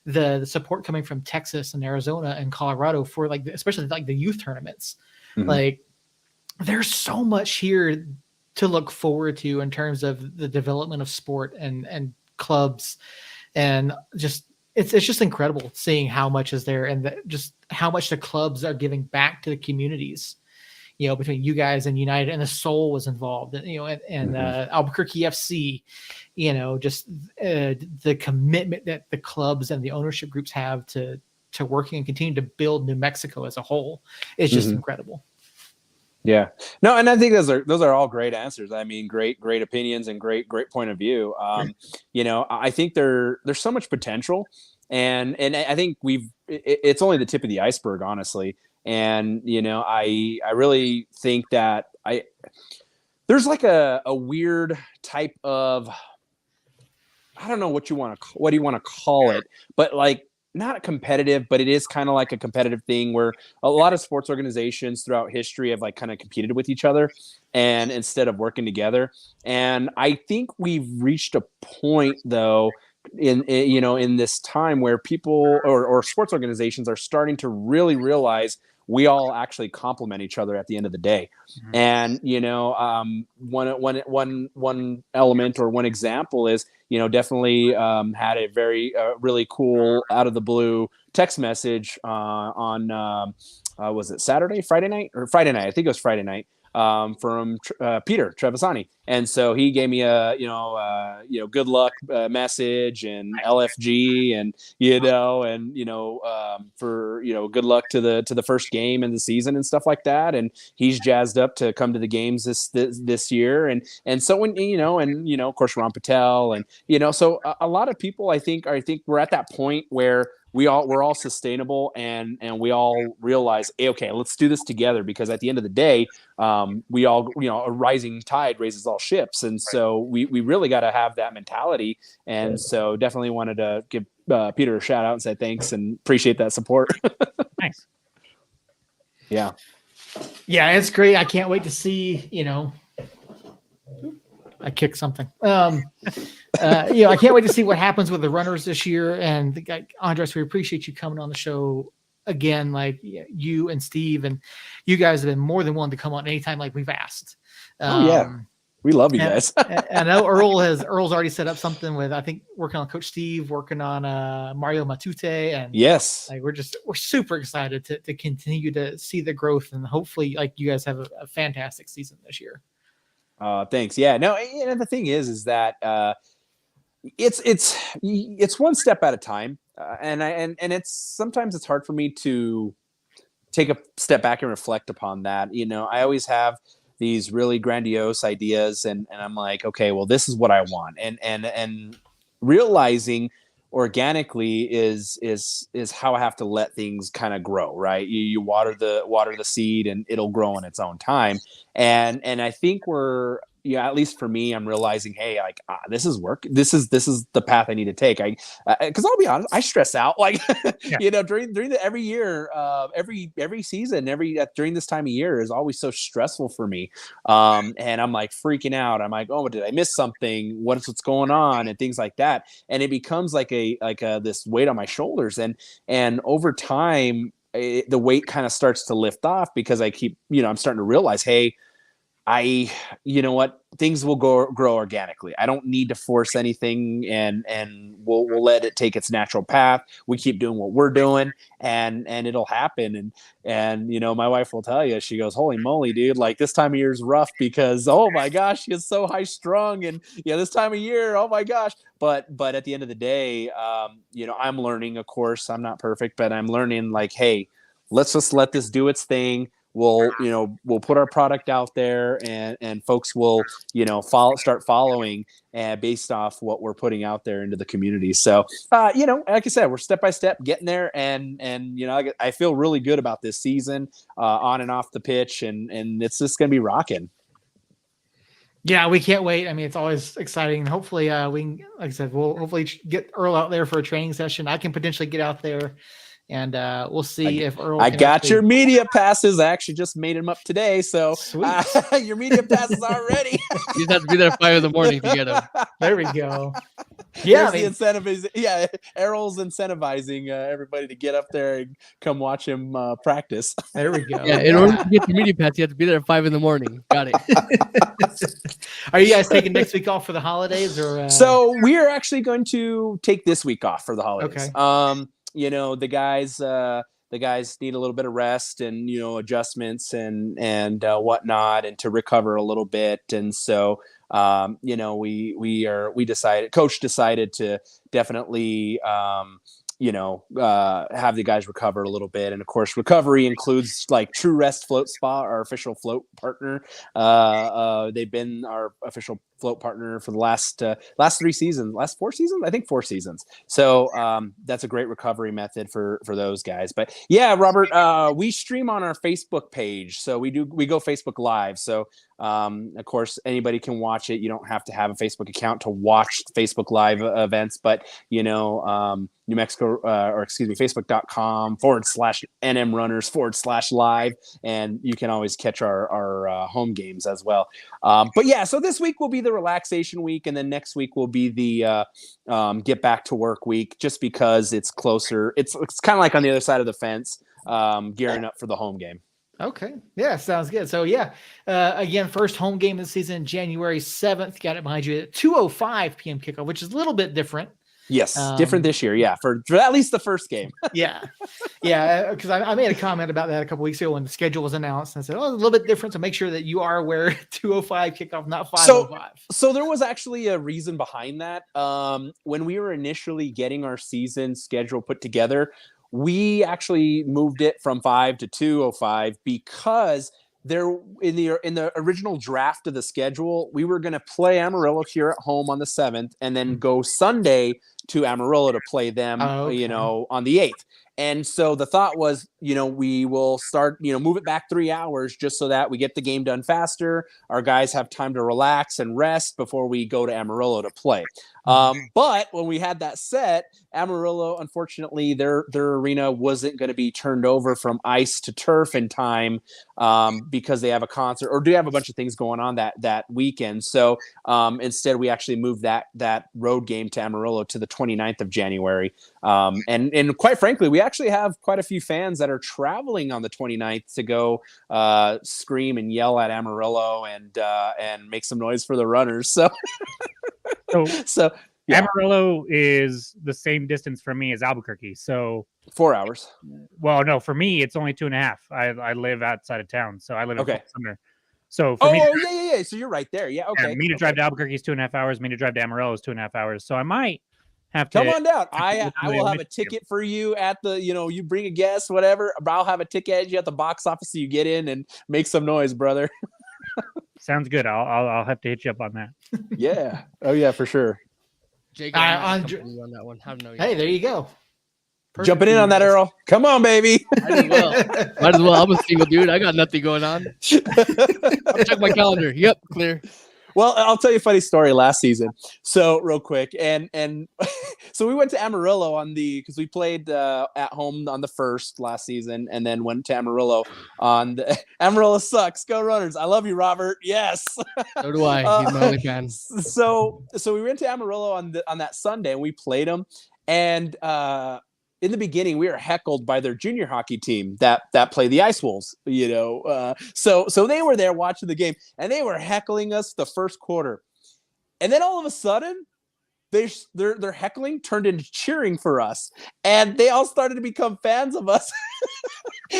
Speaker 1: the support coming from Texas and Arizona and Colorado for especially the youth tournaments. Like, there's so much here to look forward to in terms of the development of sport and clubs, and just it's just incredible seeing how much is there, and just how much the clubs are giving back to the communities. Between you guys and United, and the Soul was involved, and Albuquerque FC, just the commitment that the clubs and the ownership groups have to working and continue to build New Mexico as a whole is just incredible.
Speaker 2: Yeah, no, and I think those are all great answers. I mean, great opinions and great point of view. I think there's so much potential, and I think it's only the tip of the iceberg, honestly. And, I really think that there's like a weird type of, I don't know what do you want to call it, but like, not competitive, but it is kind of like a competitive thing where a lot of sports organizations throughout history have like kind of competed with each other, and instead of working together. And I think we've reached a point though, in this time where people or sports organizations are starting to really realize we all actually complement each other at the end of the day. And, one element or one example is, definitely had a very really cool out of the blue text message on was it Friday night? I think it was Friday night. From Peter Trevisani. And so he gave me a, good luck message and LFG and, for, good luck to the first game in the season and stuff like that. And he's jazzed up to come to the games this year. And so when, of course, Ron Patel and, so a lot of people, I think we're at that point where we're all sustainable and we all realize, hey, okay, let's do this together, because at the end of the day, we all, a rising tide raises all ships. And so we really got to have that mentality. And so definitely wanted to give Peter a shout out and say thanks and appreciate that support.
Speaker 3: Thanks.
Speaker 1: Yeah, it's great. I can't wait to see, I kicked something. I can't wait to see what happens with the Runners this year. And Andres, we appreciate you coming on the show again. Like, you and Steve and you guys have been more than willing to come on anytime like we've asked.
Speaker 2: We love you guys.
Speaker 1: I know Earl's already set up something with, I think, working on Coach Steve, working on Mario Matute, and
Speaker 2: yes,
Speaker 1: like we're super excited to continue to see the growth, and hopefully, like, you guys have a fantastic season this year.
Speaker 2: Thanks. Yeah, no, and the thing is that it's one step at a time, and it's sometimes it's hard for me to take a step back and reflect upon that. I always have these really grandiose ideas, and I'm like, okay, well, this is what I want, and realizing organically is how I have to let things kind of grow, right? You water the seed and it'll grow in its own time. And I think we're, at least for me, I'm realizing, hey, like, this is work. This is the path I need to take. Because I'll be honest, I stress out, like,
Speaker 3: Yeah.
Speaker 2: during the every year, every season, during this time of year is always so stressful for me. And I'm like freaking out. I'm like, oh, did I miss something? What's going on? And things like that. And it becomes like this weight on my shoulders. And over time, the weight kind of starts to lift off, because I keep, I'm starting to realize, hey, you know what, things will grow organically. I don't need to force anything, and we'll let it take its natural path. We keep doing what we're doing, and it'll happen. And my wife will tell you, she goes, holy moly, dude, like, this time of year is rough, because, oh my gosh, she is so high strung, and this time of year, oh my gosh. But at the end of the day, I'm learning, of course, I'm not perfect, but I'm learning, like, hey, let's just let this do its thing. We'll put our product out there, and folks will, start following, based off what we're putting out there into the community. So, like I said, we're step by step getting there, and I feel really good about this season, on and off the pitch, and it's just going to be rocking.
Speaker 1: Yeah, we can't wait. I mean, it's always exciting. Hopefully, we can, like I said, we'll hopefully get Earl out there for a training session. I can potentially get out there, and we'll see if Earl.
Speaker 2: I got your media passes. I actually just made them up today, so
Speaker 1: sweet.
Speaker 2: Your media passes are ready.
Speaker 4: You just have to be there at 5 a.m. to get them.
Speaker 1: There we go. Yeah,
Speaker 2: the incentive. Yeah, Errol's incentivizing everybody to get up there and come watch him practice.
Speaker 1: There we go.
Speaker 4: Yeah, in order to get the media pass, you have to be there at 5 a.m. Got it.
Speaker 1: Are you guys taking next week off for the holidays, or?
Speaker 2: So we are actually going to take this week off for the holidays.
Speaker 1: Okay.
Speaker 2: The guys need a little bit of rest, and adjustments, and whatnot, and to recover a little bit. And so coach decided to definitely have the guys recover a little bit. And of course, recovery includes like True Rest Float Spa, our official float partner. They've been our official float partner for the last 4 seasons, I think 4 seasons. So that's a great recovery method for those guys. But yeah, Robert, we stream on our Facebook page, so we go Facebook Live. So of course, anybody can watch it. You don't have to have a Facebook account to watch Facebook Live events, but New Mexico, Facebook.com/NMrunners/live, and you can always catch our home games as well. But yeah, so this week will be the relaxation week, and then next week will be the get back to work week, just because it's closer. It's kind of like on the other side of the fence, gearing up for the home game.
Speaker 1: Okay. Yeah, sounds good. So yeah, again, first home game of the season, January 7th. Got it behind you at 2:05 p.m. kickoff, which is a little bit different.
Speaker 2: Yes, different this year. Yeah, for at least the first game.
Speaker 1: Yeah, because I made a comment about that a couple weeks ago when the schedule was announced, and I said, "Oh, it's a little bit different." So make sure that you are aware 2:05 kickoff, not 5:05.
Speaker 2: So there was actually a reason behind that. When we were initially getting our season schedule put together, we actually moved it from 5 to 2:05 because there in the original draft of the schedule, we were going to play Amarillo here at home on the 7th, and then go Sunday to Amarillo to play them, on the 8th. And so the thought was, we will start, move it back 3 hours, just so that we get the game done faster. Our guys have time to relax and rest before we go to Amarillo to play. But when we had that set, Amarillo, unfortunately, their arena wasn't going to be turned over from ice to turf in time, because they have a concert or do have a bunch of things going on that weekend. So instead, we actually moved that road game to Amarillo to the 29th of January. And quite frankly, we actually have quite a few fans that are traveling on the 29th to go scream and yell at Amarillo and make some noise for the runners. So yeah.
Speaker 3: Amarillo is the same distance from me as Albuquerque. So
Speaker 2: 4 hours.
Speaker 3: Well, no, for me, it's only 2.5. I live outside of town, so I live in Fort Sumner. So for me,
Speaker 2: yeah. So you're right there. Yeah, okay.
Speaker 3: me to drive to Albuquerque is 2.5 hours. Me to drive to Amarillo is 2.5 hours. So I might have to
Speaker 2: come on down. I
Speaker 3: ultimately
Speaker 2: will have
Speaker 3: wait
Speaker 2: a
Speaker 3: for you.
Speaker 2: ticket for you at the, you bring a guest, whatever. I'll have a ticket at you at the box office so you get in and make some noise, brother.
Speaker 3: Sounds good. I'll have to hit you up on that.
Speaker 2: Yeah. Oh yeah, for sure.
Speaker 4: Jake, I might
Speaker 1: Andre-
Speaker 4: accompany you on that one. I don't know yet.
Speaker 1: Hey, there you go. Perfect
Speaker 2: Jumping in
Speaker 1: for
Speaker 2: on
Speaker 1: you
Speaker 2: that,
Speaker 1: guys.
Speaker 2: Earl. Come on, baby.
Speaker 4: Might as well. Might as well. I'm a single dude. I got nothing going on. I'll check my calendar. Yep, clear.
Speaker 2: Well, I'll tell you a funny story last season. So real quick, and so we went to Amarillo because we played at home on the first last season, and then went to Amarillo on the Amarillo sucks. Go Runners! I love you, Robert. Yes.
Speaker 4: So do I. He's my only fan.
Speaker 2: So we went to Amarillo on that Sunday, and we played them, and in the beginning, we were heckled by their junior hockey team that play the Ice Wolves. So they were there watching the game, and they were heckling us the first quarter, and then all of a sudden, their heckling turned into cheering for us, and they all started to become fans of us.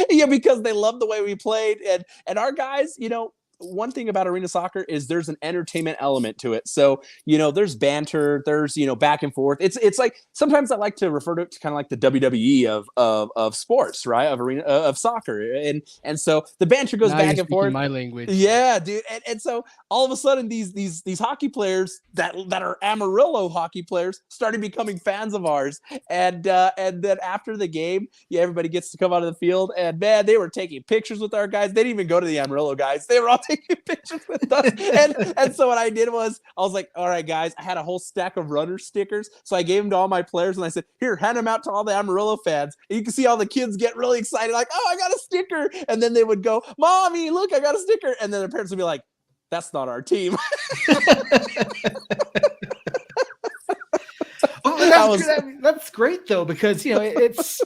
Speaker 2: Yeah, because they loved the way we played, and our guys, one thing about arena soccer is there's an entertainment element to it. So, there's banter, there's, back and forth. It's like, sometimes I like to refer to it to kind of like the WWE of sports, right? Of arena, of soccer. And so the banter goes
Speaker 4: Now
Speaker 2: back
Speaker 4: you're
Speaker 2: and forth.
Speaker 4: my language.
Speaker 2: Yeah, dude. And so all of a sudden these hockey players that are Amarillo hockey players started becoming fans of ours. And then after the game, everybody gets to come out of the field, and man, they were taking pictures with our guys. They didn't even go to the Amarillo guys. They were all taking pictures with us. And so what I did was I was like, all right, guys, I had a whole stack of runner stickers. So I gave them to all my players, and I said, here, hand them out to all the Amarillo fans. And you can see all the kids get really excited, like, oh, I got a sticker. And then they would go, Mommy, look, I got a sticker. And then their parents would be like, that's not our team.
Speaker 1: Well, that's great though, because it's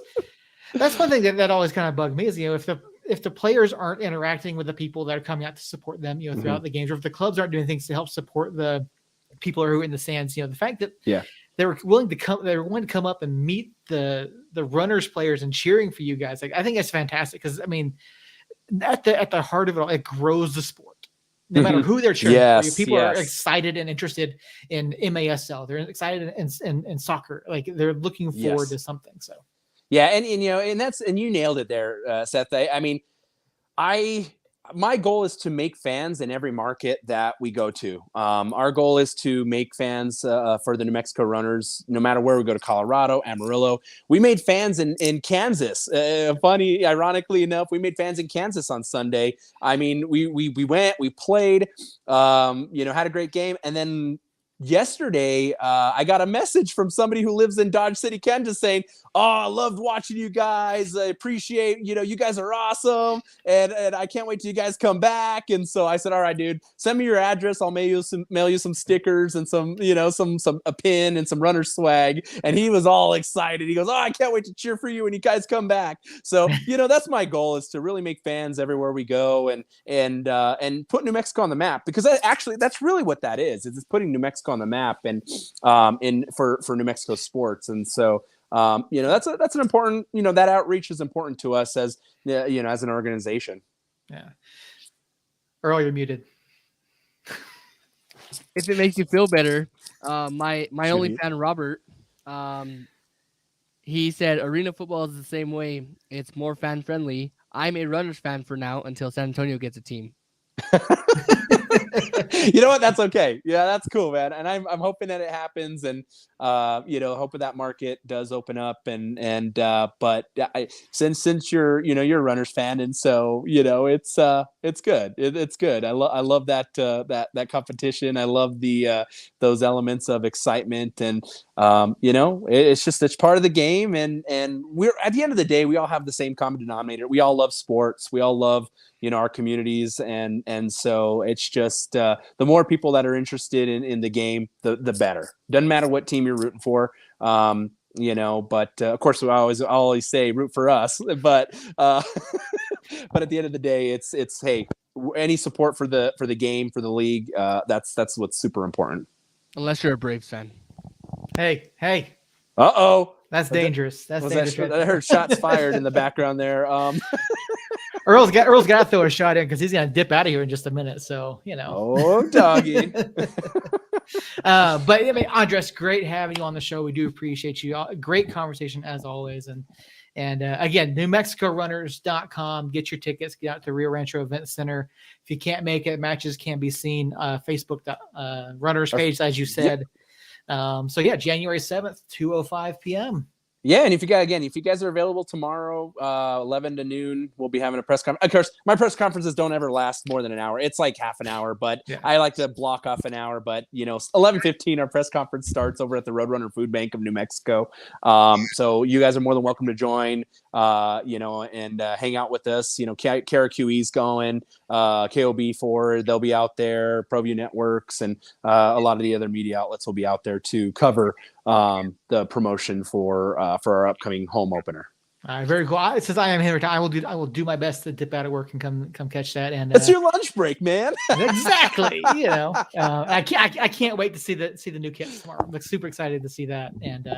Speaker 1: that's one thing that always kind of bugged me is if the players aren't interacting with the people that are coming out to support them, throughout the games, or if the clubs aren't doing things to help support the people who are in the stands, the fact that they were willing to come up and meet the runners players and cheering for you guys, like I think that's fantastic, because I mean, at the heart of it all, it grows the sport. No matter who they're cheering for, you. People are excited and interested in MASL. They're excited in soccer. Like they're looking forward to something. So,
Speaker 2: yeah, and you nailed it there, Seth. I mean, my goal is to make fans in every market that we go to. Our goal is to make fans for the New Mexico Runners, no matter where we go, to Colorado, Amarillo. We made fans in Kansas. Ironically enough, we made fans in Kansas on Sunday. I mean, we went, we played, had a great game. And then yesterday, I got a message from somebody who lives in Dodge City, Kansas, saying, oh, I loved watching you guys. I appreciate, you guys are awesome. And I can't wait till you guys come back. And so I said, all right, dude, send me your address. I'll mail you some stickers and some a pin and some runner swag. And he was all excited. He goes, oh, I can't wait to cheer for you when you guys come back. So, that's my goal, is to really make fans everywhere we go and put New Mexico on the map, because that's really what that is. It's putting New Mexico on the map and for New Mexico sports. And so, that's an important, that outreach is important to us as an organization.
Speaker 1: Yeah. Earl, you're muted.
Speaker 4: If it makes you feel better, my only fan, Robert, he said arena football is the same way. It's more fan friendly. I'm a Runners fan for now until San Antonio gets a team.
Speaker 2: You know what? That's okay. Yeah, that's cool, man. And I'm hoping that it happens, and hoping that market does open up. But since you're a Runners fan, and so it's good. It's good. I love that competition. I love those elements of excitement, and it's part of the game. And we're, at the end of the day, we all have the same common denominator. We all love sports. We all love our communities, and so it's just the more people that are interested in the game, the better. Doesn't matter what team you're rooting for, but of course I'll always say root for us, but but at the end of the day, it's hey, any support for the game, for the league, that's what's super important.
Speaker 4: Unless you're a Braves fan.
Speaker 1: Hey.
Speaker 2: Uh-oh.
Speaker 1: That's dangerous. That's dangerous.
Speaker 2: I heard shots fired in the background there.
Speaker 1: Earl's got to throw a shot in because he's gonna dip out of here in just a minute. So
Speaker 2: Oh, doggy.
Speaker 1: But I mean, Andres, great having you on the show. We do appreciate you. Great conversation as always. And again, NewMexicoRunners.com. Get your tickets. Get out to Rio Rancho Event Center. If you can't make it, matches can be seen. Facebook Runners page, as you said. Yep. So yeah, January 7th, 2:05 p.m.
Speaker 2: Yeah, and if you guys are available tomorrow, 11 to noon, we'll be having a press conference. Of course, my press conferences don't ever last more than an hour. It's like half an hour, but yeah. I like to block off an hour. But 11:15, our press conference starts over at the Roadrunner Food Bank of New Mexico. So you guys are more than welcome to join. And hang out with us. KRQE's going, KOB4, they'll be out there. ProView Networks and a lot of the other media outlets will be out there to cover the promotion for our upcoming home opener. All
Speaker 1: right, very cool. Since I am here, I will do my best to dip out of work and come catch that. And
Speaker 2: it's your lunch break, man.
Speaker 1: Exactly. I can't wait to see the new kits tomorrow. I'm super excited to see that, and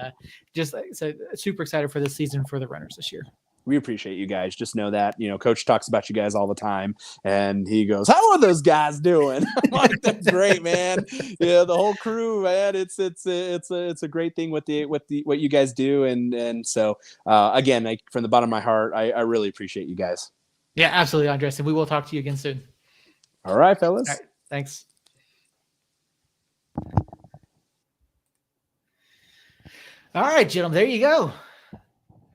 Speaker 1: super excited for this season for the runners this year.
Speaker 2: We appreciate you guys. Just know that, Coach talks about you guys all the time, and he goes, "How are those guys doing?" I'm like, "That's great, man. Yeah, the whole crew, man. It's a great thing with what you guys do, and so again, from the bottom of my heart, I really appreciate you guys.
Speaker 1: Yeah, absolutely, Andres, and we will talk to you again soon.
Speaker 2: All right, fellas.
Speaker 1: All right, thanks. All right, gentlemen, there you go.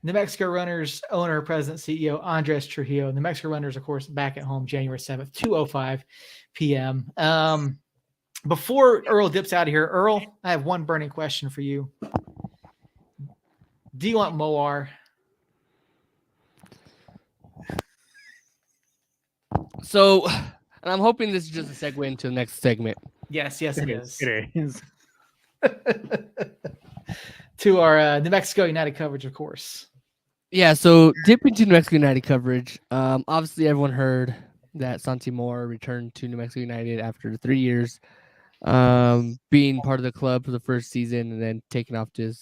Speaker 1: New Mexico Runners owner, president, CEO, Andres Trujillo. New Mexico Runners, of course, back at home January 7th, 2:05 p.m. Before Earl dips out of here, Earl, I have one burning question for you. Do you want Moar?
Speaker 4: So, and I'm hoping this is just a segue into the next segment.
Speaker 1: Yes, it is.
Speaker 3: It is.
Speaker 1: To our New Mexico United coverage, of course.
Speaker 4: Yeah, so dip into New Mexico United coverage. Obviously, everyone heard that Santi Moar returned to New Mexico United after 3 years, being part of the club for the first season and then taking off to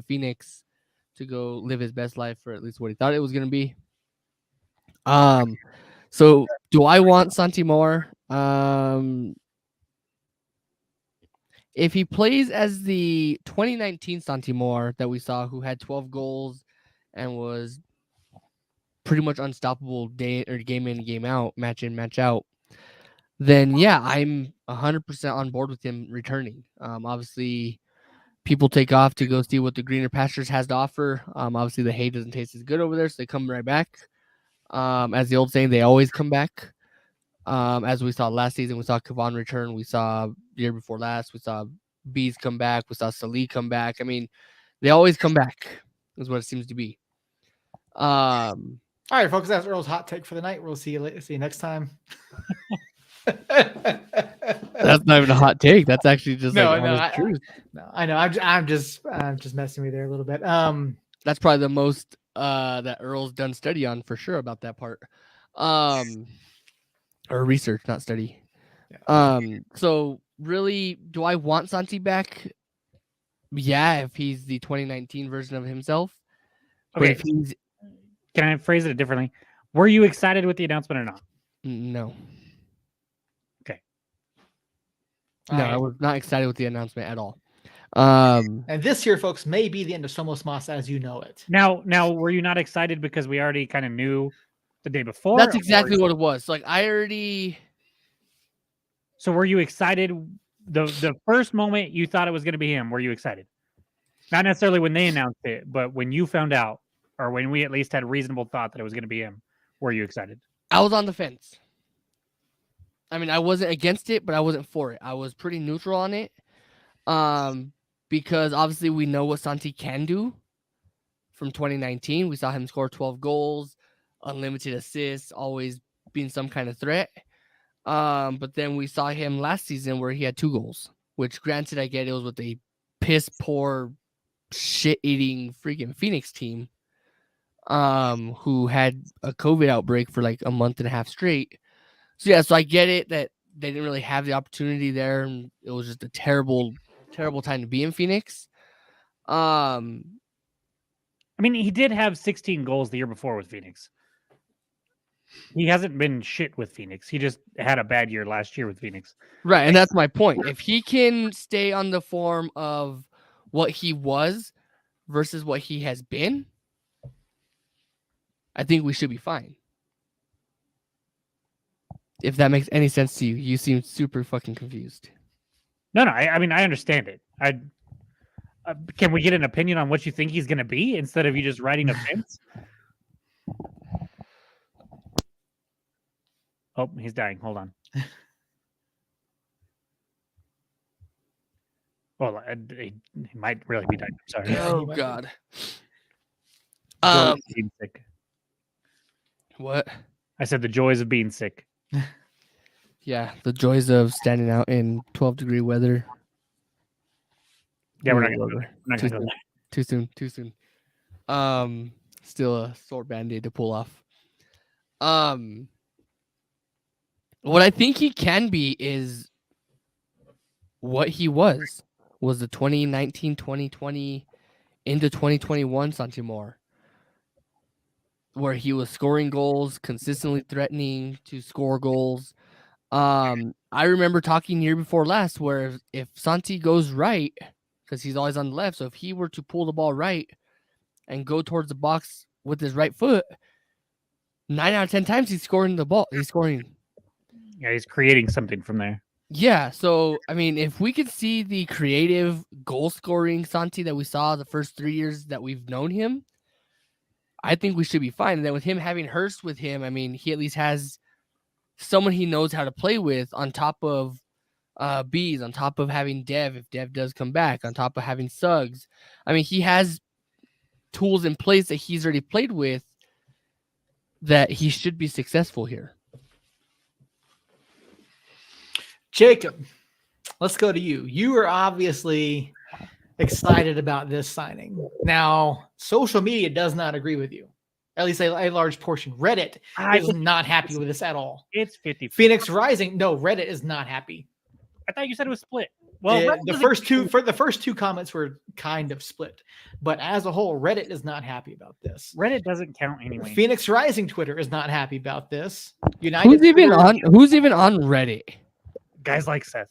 Speaker 4: Phoenix to go live his best life, or at least what he thought it was going to be. So do I want Santi Moar? If he plays as the 2019 Santi Moar that we saw, who had 12 goals and was pretty much unstoppable game in, game out, match in, match out, then yeah, I'm 100% on board with him returning. Obviously, people take off to go see what the greener pastures has to offer. Obviously, the hay doesn't taste as good over there, so they come right back. As the old saying, they always come back. As we saw last season, we saw Kavan return. We saw the year before last, we saw Bees come back. We saw Salih come back. I mean, they always come back, is what it seems to be.
Speaker 1: All right, folks, that's Earl's hot take for the night. We'll see you later. See you next time.
Speaker 4: That's not even a hot take. That's actually just truth.
Speaker 1: I know. I'm just messing with you there a little bit.
Speaker 4: That's probably the most that Earl's done study on for sure about that part. Or research, not study. Yeah. So really, do I want Santi back? Yeah, if he's the 2019 version of himself.
Speaker 3: Okay. Can I phrase it differently? Were you excited with the announcement or not?
Speaker 4: No.
Speaker 3: Okay.
Speaker 4: No, I was not excited with the announcement at all.
Speaker 1: And this here, folks, may be the end of Somos Mas as you know it.
Speaker 3: Now, were you not excited because we already kind of knew the day before?
Speaker 4: That's exactly what it was. Like I already.
Speaker 3: So were you excited the first moment you thought it was going to be him? Were you excited? Not necessarily when they announced it, but when you found out, or when we at least had reasonable thought that it was going to be him, were you excited?
Speaker 4: I was on the fence. I mean, I wasn't against it, but I wasn't for it. I was pretty neutral on it. Because obviously we know what Santi can do from 2019. We saw him score 12 goals, unlimited assists, always being some kind of threat. But then we saw him last season where he had 2 goals, which granted, I get it was with a piss poor, shit-eating freaking Phoenix team, who had a COVID outbreak for like a month and a half straight. So yeah, so I get it that they didn't really have the opportunity there, and it was just a terrible time to be in Phoenix.
Speaker 3: I mean, he did have 16 goals the year before with Phoenix. he hasn't been shit with Phoenix. He just had a bad year last year with Phoenix.
Speaker 4: Right, and that's my point. If he can stay on the form of what he was versus what he has been, I think we should be fine. If that makes any sense to you, you seem super fucking confused.
Speaker 3: No, I mean, I understand it. Can we get an opinion on what you think he's going to be instead of you just writing a fence? Oh, he's dying. Hold on. Well, he might really be dying. I'm sorry.
Speaker 1: Yeah,
Speaker 4: Oh
Speaker 1: he might be.
Speaker 4: God.
Speaker 3: Joys of being sick.
Speaker 4: What?
Speaker 3: I said the joys of being sick.
Speaker 4: Yeah, the joys of standing out in 12-degree weather.
Speaker 3: Yeah, we're not
Speaker 4: Ooh,
Speaker 3: going to go there.
Speaker 4: Too soon. Still a sore band-aid to pull off. What I think he can be is what he was the 2019, 2020 into 2021 Santi Moar, where he was scoring goals, consistently threatening to score goals. I remember talking year before last where if Santi goes right, because he's always on the left, so if he were to pull the ball right and go towards the box with his right foot, 9 out of 10 times he's scoring the ball. He's scoring.
Speaker 3: Yeah, he's creating something from there.
Speaker 4: Yeah, so I mean, if we could see the creative goal scoring Santi that we saw the first 3 years that we've known him, I think we should be fine. And then with him having Hurst with him, I mean, he at least has someone he knows how to play with on top of Bees, on top of having Dev, if Dev does come back, on top of having Suggs. I mean, he has tools in place that he's already played with that he should be successful here.
Speaker 1: Jacob, let's go to you. You are obviously excited about this signing. Now, social media does not agree with you. At least a large portion. Reddit is not happy with this at all.
Speaker 3: It's 50.
Speaker 1: Phoenix Rising, no, Reddit is not happy.
Speaker 3: I thought you said it was split. Well,
Speaker 1: the first two comments were kind of split, but as a whole, Reddit is not happy about this.
Speaker 3: Reddit doesn't count anyway.
Speaker 1: Phoenix Rising Twitter is not happy about this.
Speaker 4: Who's even on Reddit?
Speaker 3: Guys like Seth.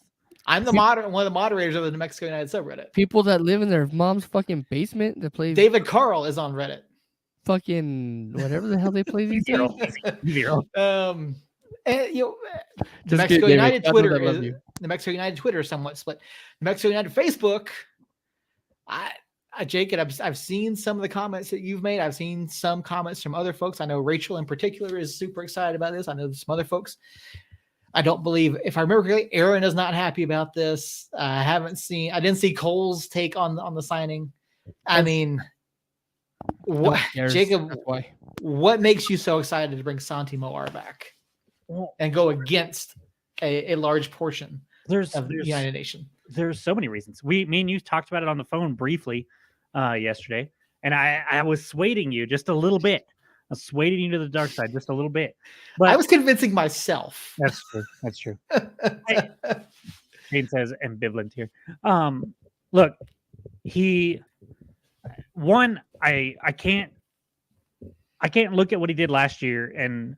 Speaker 1: I'm one of the moderators of the New Mexico United subreddit.
Speaker 4: People that live in their mom's fucking basement that play.
Speaker 1: David Carl is on Reddit.
Speaker 4: Fucking whatever the hell they play these days.
Speaker 3: Zero.
Speaker 1: And, New Mexico United Twitter is New Mexico United Twitter is somewhat split. New Mexico United Facebook. Jacob, I've seen some of the comments that you've made. I've seen some comments from other folks. I know Rachel in particular is super excited about this. I know some other folks. I don't believe, if I remember correctly, Aaron is not happy about this. I didn't see Cole's take on the signing. I mean, Jacob, what makes you so excited to bring Santi Moar back and go against a large portion of the United Nation?
Speaker 3: There's so many reasons. Me and you talked about it on the phone briefly yesterday, and I was swaying you just a little bit. I was swaying you to the dark side just a little bit. But
Speaker 1: I was convincing myself.
Speaker 3: That's true. Shane says ambivalent here. Look, I can't look at what he did last year and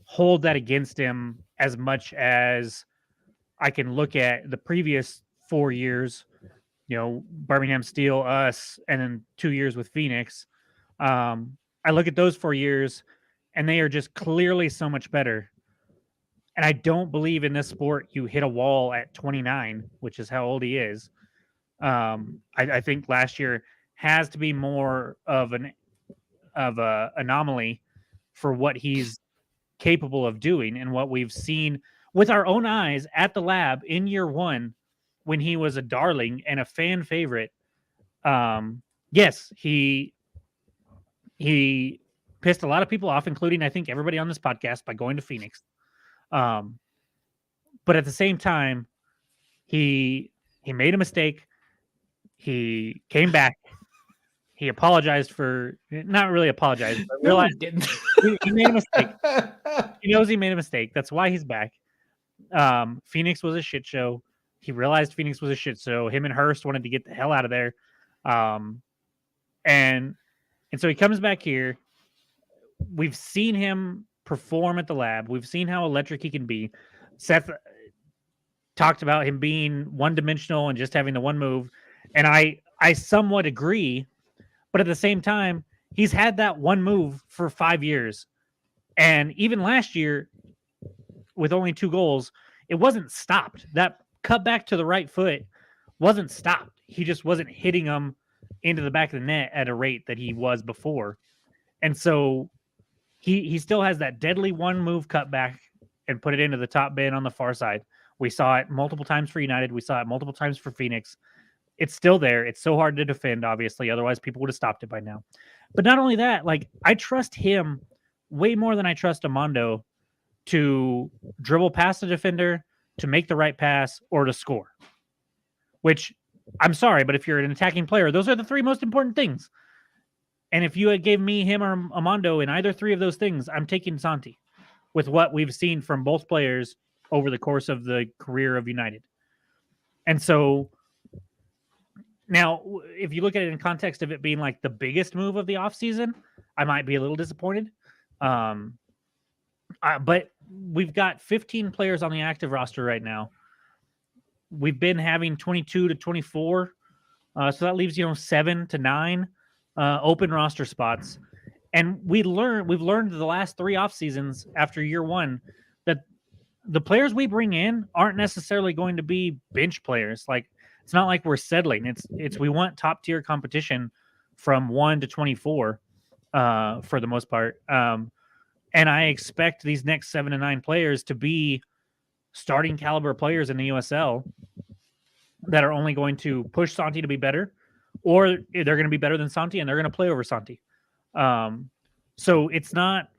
Speaker 3: hold that against him as much as I can look at the previous 4 years, Birmingham Steel, us, and then 2 years with Phoenix. I look at those 4 years and they are just clearly so much better. And I don't believe in this sport you hit a wall at 29, which is how old he is. I think last year has to be more of an anomaly for what he's capable of doing and what we've seen with our own eyes at the lab in year one when he was a darling and a fan favorite. Yes, he pissed a lot of people off, including I think everybody on this podcast, by going to Phoenix. But at the same time, he made a mistake. He came back. He apologized for not really apologized, but realized he made a mistake. He knows he made a mistake. That's why he's back. Phoenix was a shit show. He realized Phoenix was a shit show. Him and Hurst wanted to get the hell out of there. And so he comes back here. We've seen him perform at the lab. We've seen how electric he can be. Seth talked about him being one-dimensional and just having the one move, and I somewhat agree, but at the same time, he's had that one move for 5 years, and even last year, with only 2 goals, it wasn't stopped. That cut back to the right foot wasn't stopped. He just wasn't hitting them into the back of the net at a rate that he was before, and so he still has that deadly one move cut back and put it into the top bin on the far side. We saw it multiple times for United. We saw it multiple times for Phoenix. It's still there. It's so hard to defend, obviously. Otherwise, people would have stopped it by now. But not only that, like, I trust him way more than I trust Amando to dribble past the defender, to make the right pass, or to score. Which, I'm sorry, but if you're an attacking player, those are the 3 most important things. And if you had gave me him or Amando in either 3 of those things, I'm taking Santi with what we've seen from both players over the course of the career of United. And so now, if you look at it in context of it being like the biggest move of the offseason, I might be a little disappointed. But we've got 15 players on the active roster right now. We've been having 22 to 24. So that leaves, 7 to 9 open roster spots. And we've learned the last 3 off seasons after year 1 that the players we bring in aren't necessarily going to be bench players. Like, it's not like we're settling. It's we want top tier competition from 1 to 24 for the most part. And I expect these next 7 to 9 players to be starting caliber players in the USL that are only going to push Santi to be better, or they're going to be better than Santi and they're going to play over Santi. So it's not,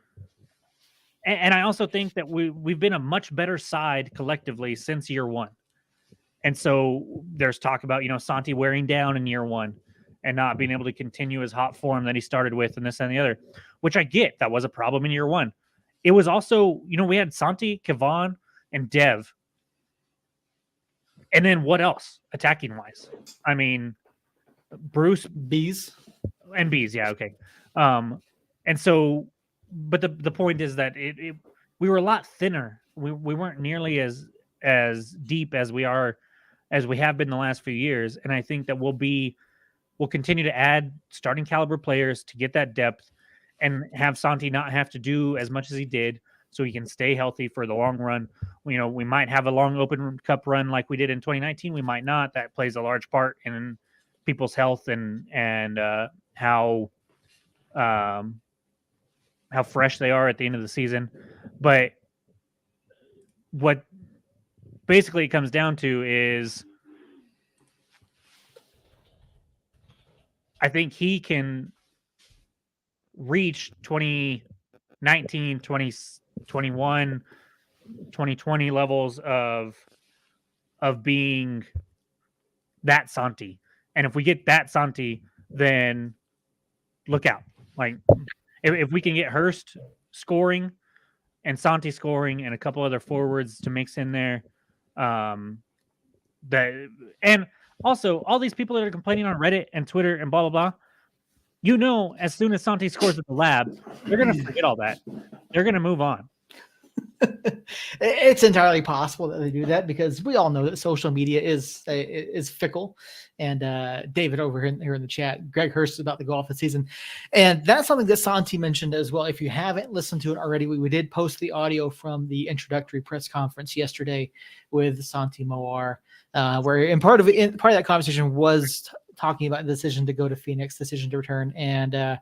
Speaker 3: and I also think that we've been a much better side collectively since year 1. And so there's talk about, Santi wearing down in year 1 and not being able to continue his hot form that he started with and this and the other, which I get. That was a problem in year 1. It was also, we had Santi, Kevon, and Dev. And then what else attacking wise? I mean, Bruce,
Speaker 1: Bees.
Speaker 3: and Bees. Yeah. Okay. And so, but the point is that we were a lot thinner. We weren't nearly as deep as we have been the last few years. And I think that we'll continue to add starting caliber players to get that depth and have Santi not have to do as much as he did, so he can stay healthy for the long run. We might have a long Open Cup run like we did in 2019. We might not. That plays a large part in people's health and how fresh they are at the end of the season. But what basically it comes down to is I think he can reach 2019, 2021, 2020 levels of being that Santi. And if we get that Santi, then look out. Like, if we can get Hurst scoring and Santi scoring and a couple other forwards to mix in there, and also all these people that are complaining on Reddit and Twitter and blah, blah, blah, as soon as Santi scores at the lab, they're going to forget all that. They're going to move on.
Speaker 1: It's entirely possible that they do that because we all know that social media is fickle. And David over here in the chat, Greg Hurst is about to go off the season. And that's something that Santi mentioned as well. If you haven't listened to it already, we did post the audio from the introductory press conference yesterday with Santi Moar, where part of that conversation was talking about the decision to go to Phoenix, decision to return, and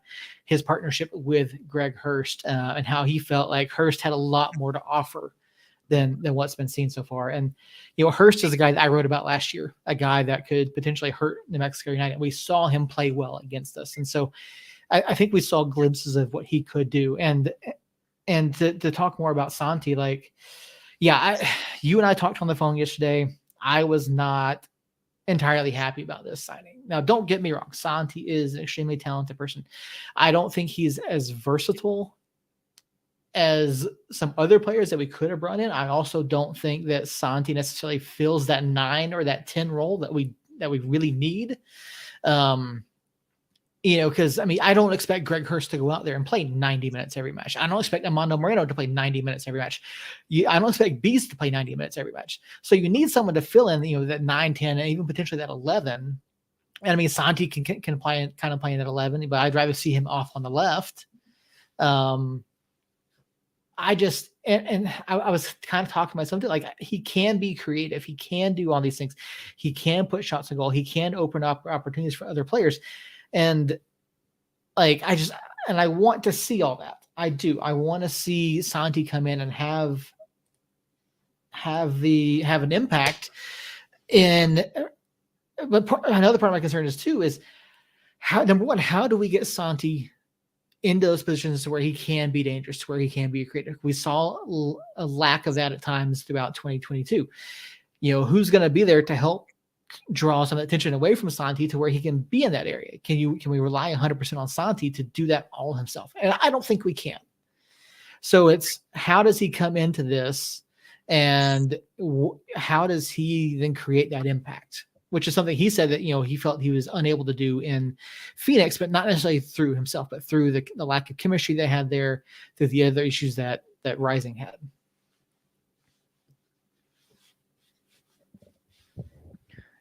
Speaker 1: his partnership with Greg Hurst, and how he felt like Hurst had a lot more to offer than what's been seen so far. And, Hurst is a guy that I wrote about last year, a guy that could potentially hurt New Mexico United. We saw him play well against us. And so I think we saw glimpses of what he could do. And to talk more about Santi, you and I talked on the phone yesterday. I was not entirely happy about this signing. Now, don't get me wrong. Santi is an extremely talented person. I don't think he's as versatile as some other players that we could have brought in. I also don't think that Santi necessarily fills that 9 or that 10 role that we really need. Because I mean, I don't expect Greg Hurst to go out there and play 90 minutes every match. I don't expect Armando Moreno to play 90 minutes every match. I don't expect Beast to play 90 minutes every match. So you need someone to fill in, that 9, 10, and even potentially that 11. And I mean, Santi can play kind of playing at 11, but I'd rather see him off on the left. I just and I was kind of talking about something like he can be creative. He can do all these things. He can put shots on goal. He can open up opportunities for other players. And like I want to see all that. I do. I want to see Santi come in and have an impact. But another part of my concern is number one, how do we get Santi into those positions where he can be dangerous, where he can be a creative? We saw a lack of that at times throughout 2022. Who's going to be there to help draw some attention away from Santi to where he can be in that area? Can we rely 100% on Santi to do that all himself? And I don't think we can. So it's how does he come into this, and how does he then create that impact? Which is something he said that he felt he was unable to do in Phoenix, but not necessarily through himself, but through the lack of chemistry they had there, through the other issues that Rising had.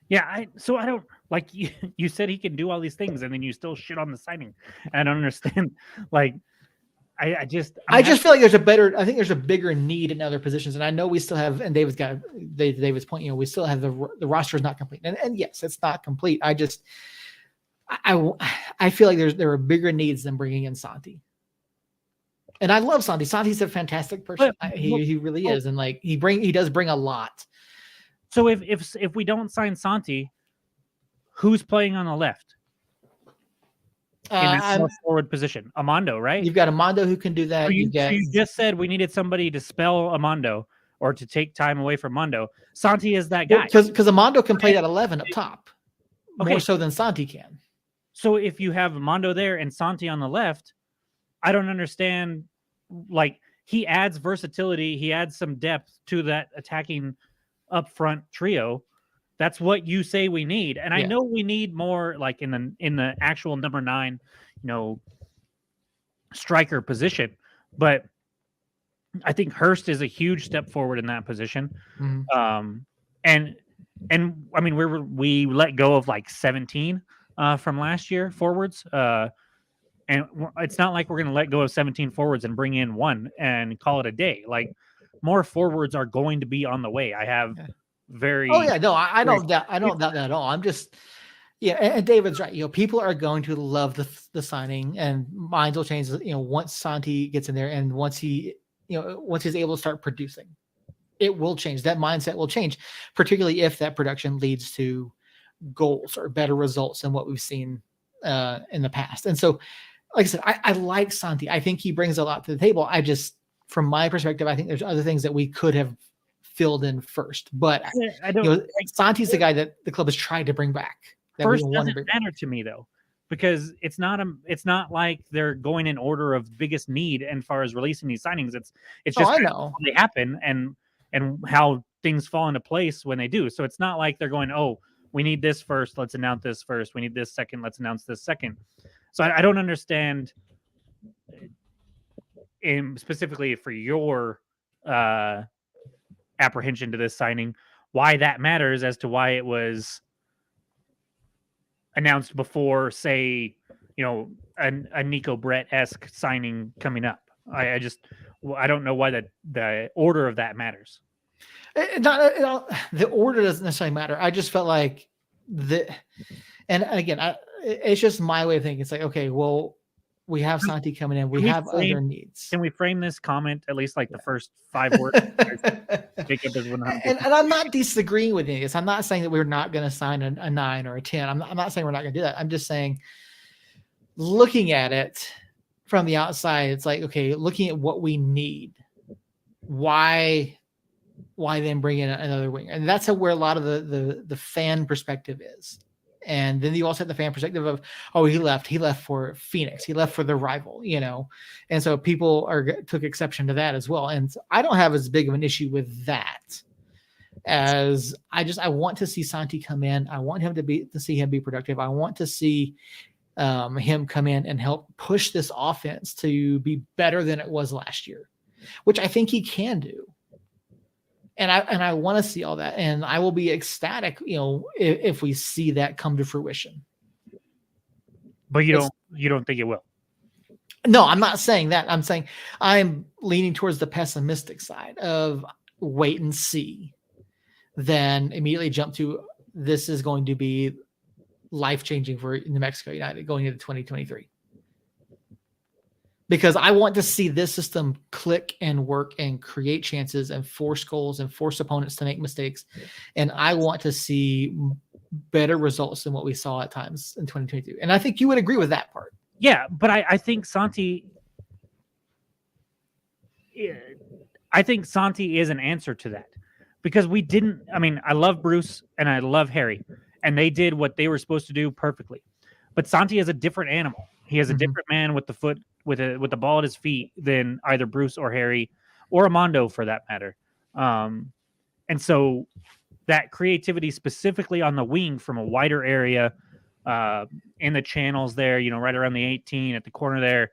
Speaker 3: Yeah, I don't like you said he can do all these things, and then you still shit on the signing. I don't understand. Like, I just
Speaker 1: feel like I think there's a bigger need in other positions, and I know we still have. And David's point. We still have the roster is not complete, and yes, it's not complete. I feel like there are bigger needs than bringing in Santi. And I love Santi. Santi's a fantastic person. He really is, and like he does bring a lot.
Speaker 3: So if we don't sign Santi, who's playing on the left? In a forward position, Armando, right?
Speaker 1: You've got Armando who can do that.
Speaker 3: So you just said we needed somebody to spell Armando or to take time away from Armando. Santi is that guy.
Speaker 1: Because Armando can play that 11 up top, more so than Santi can.
Speaker 3: So if you have Armando there and Santi on the left, I don't understand. Like, he adds versatility. He adds some depth to that attacking up front trio. That's what you say we need. And I know we need more like in the actual number 9, striker position, but I think Hurst is a huge step forward in that position. Mm-hmm. And I mean, we let go of like 17 from last year forwards. And it's not like we're going to let go of 17 forwards and bring in one and call it a day. Like, more forwards are going to be on the way. I have very. Oh yeah,
Speaker 1: no, I don't doubt that at all. I'm just, and David's right. People are going to love the signing, and minds will change. Once Santi gets in there, and once he's able to start producing, it will change. That mindset will change, particularly if that production leads to goals or better results than what we've seen in the past. And so, like I said, I like Santi. I think he brings a lot to the table. I just, from my perspective, I think there's other things that we could have filled in first. But Santi's the guy that the club has tried to bring back.
Speaker 3: First doesn't matter to me though, because it's not like they're going in order of biggest need as far as releasing these signings. It's just how they happen and how things fall into place when they do. So it's not like they're going, oh, we need this first, let's announce this first. We need this second, let's announce this second. So I don't understand, specifically for your apprehension to this signing, why that matters as to why it was announced before, say, a Nico Brett-esque signing coming up. I don't know why the order of that matters.
Speaker 1: The order doesn't necessarily matter. I just felt like and again, it's just my way of thinking. It's like, okay, well, we have Santi coming in. We have other needs.
Speaker 3: Can we frame this comment at least like the first 5 words? Jacob is 100%.
Speaker 1: And I'm not disagreeing with this. I'm not saying that we're not going to sign a 9 or a 10. I'm not saying we're not going to do that. I'm just saying, looking at it from the outside, it's like, okay, looking at what we need, why then bring in another winger? And that's where a lot of the fan perspective is. And then you also have the fan perspective of, oh, he left for Phoenix. He left for the rival, And so people took exception to that as well. And so I don't have as big of an issue with that as I want to see Santi come in. I want him to see him be productive. I want to see him come in and help push this offense to be better than it was last year, which I think he can do. And I want to see all that, and I will be ecstatic, if we see that come to fruition.
Speaker 3: But you don't think it will?
Speaker 1: No, I'm not saying that. I'm saying I'm leaning towards the pessimistic side of wait and see, then immediately jump to this is going to be life-changing for New Mexico United going into 2023. Because I want to see this system click and work and create chances and force goals and force opponents to make mistakes. And I want to see better results than what we saw at times in 2022. And I think you would agree with that part.
Speaker 3: Yeah, but I think Santi is an answer to that. Because I love Bruce and I love Harry. And they did what they were supposed to do perfectly. But Santi is a different animal. He is a different man with the foot, with the ball at his feet than either Bruce or Harry or Armando for that matter. And so that creativity specifically on the wing from a wider area in the channels there, right around the 18 at the corner there.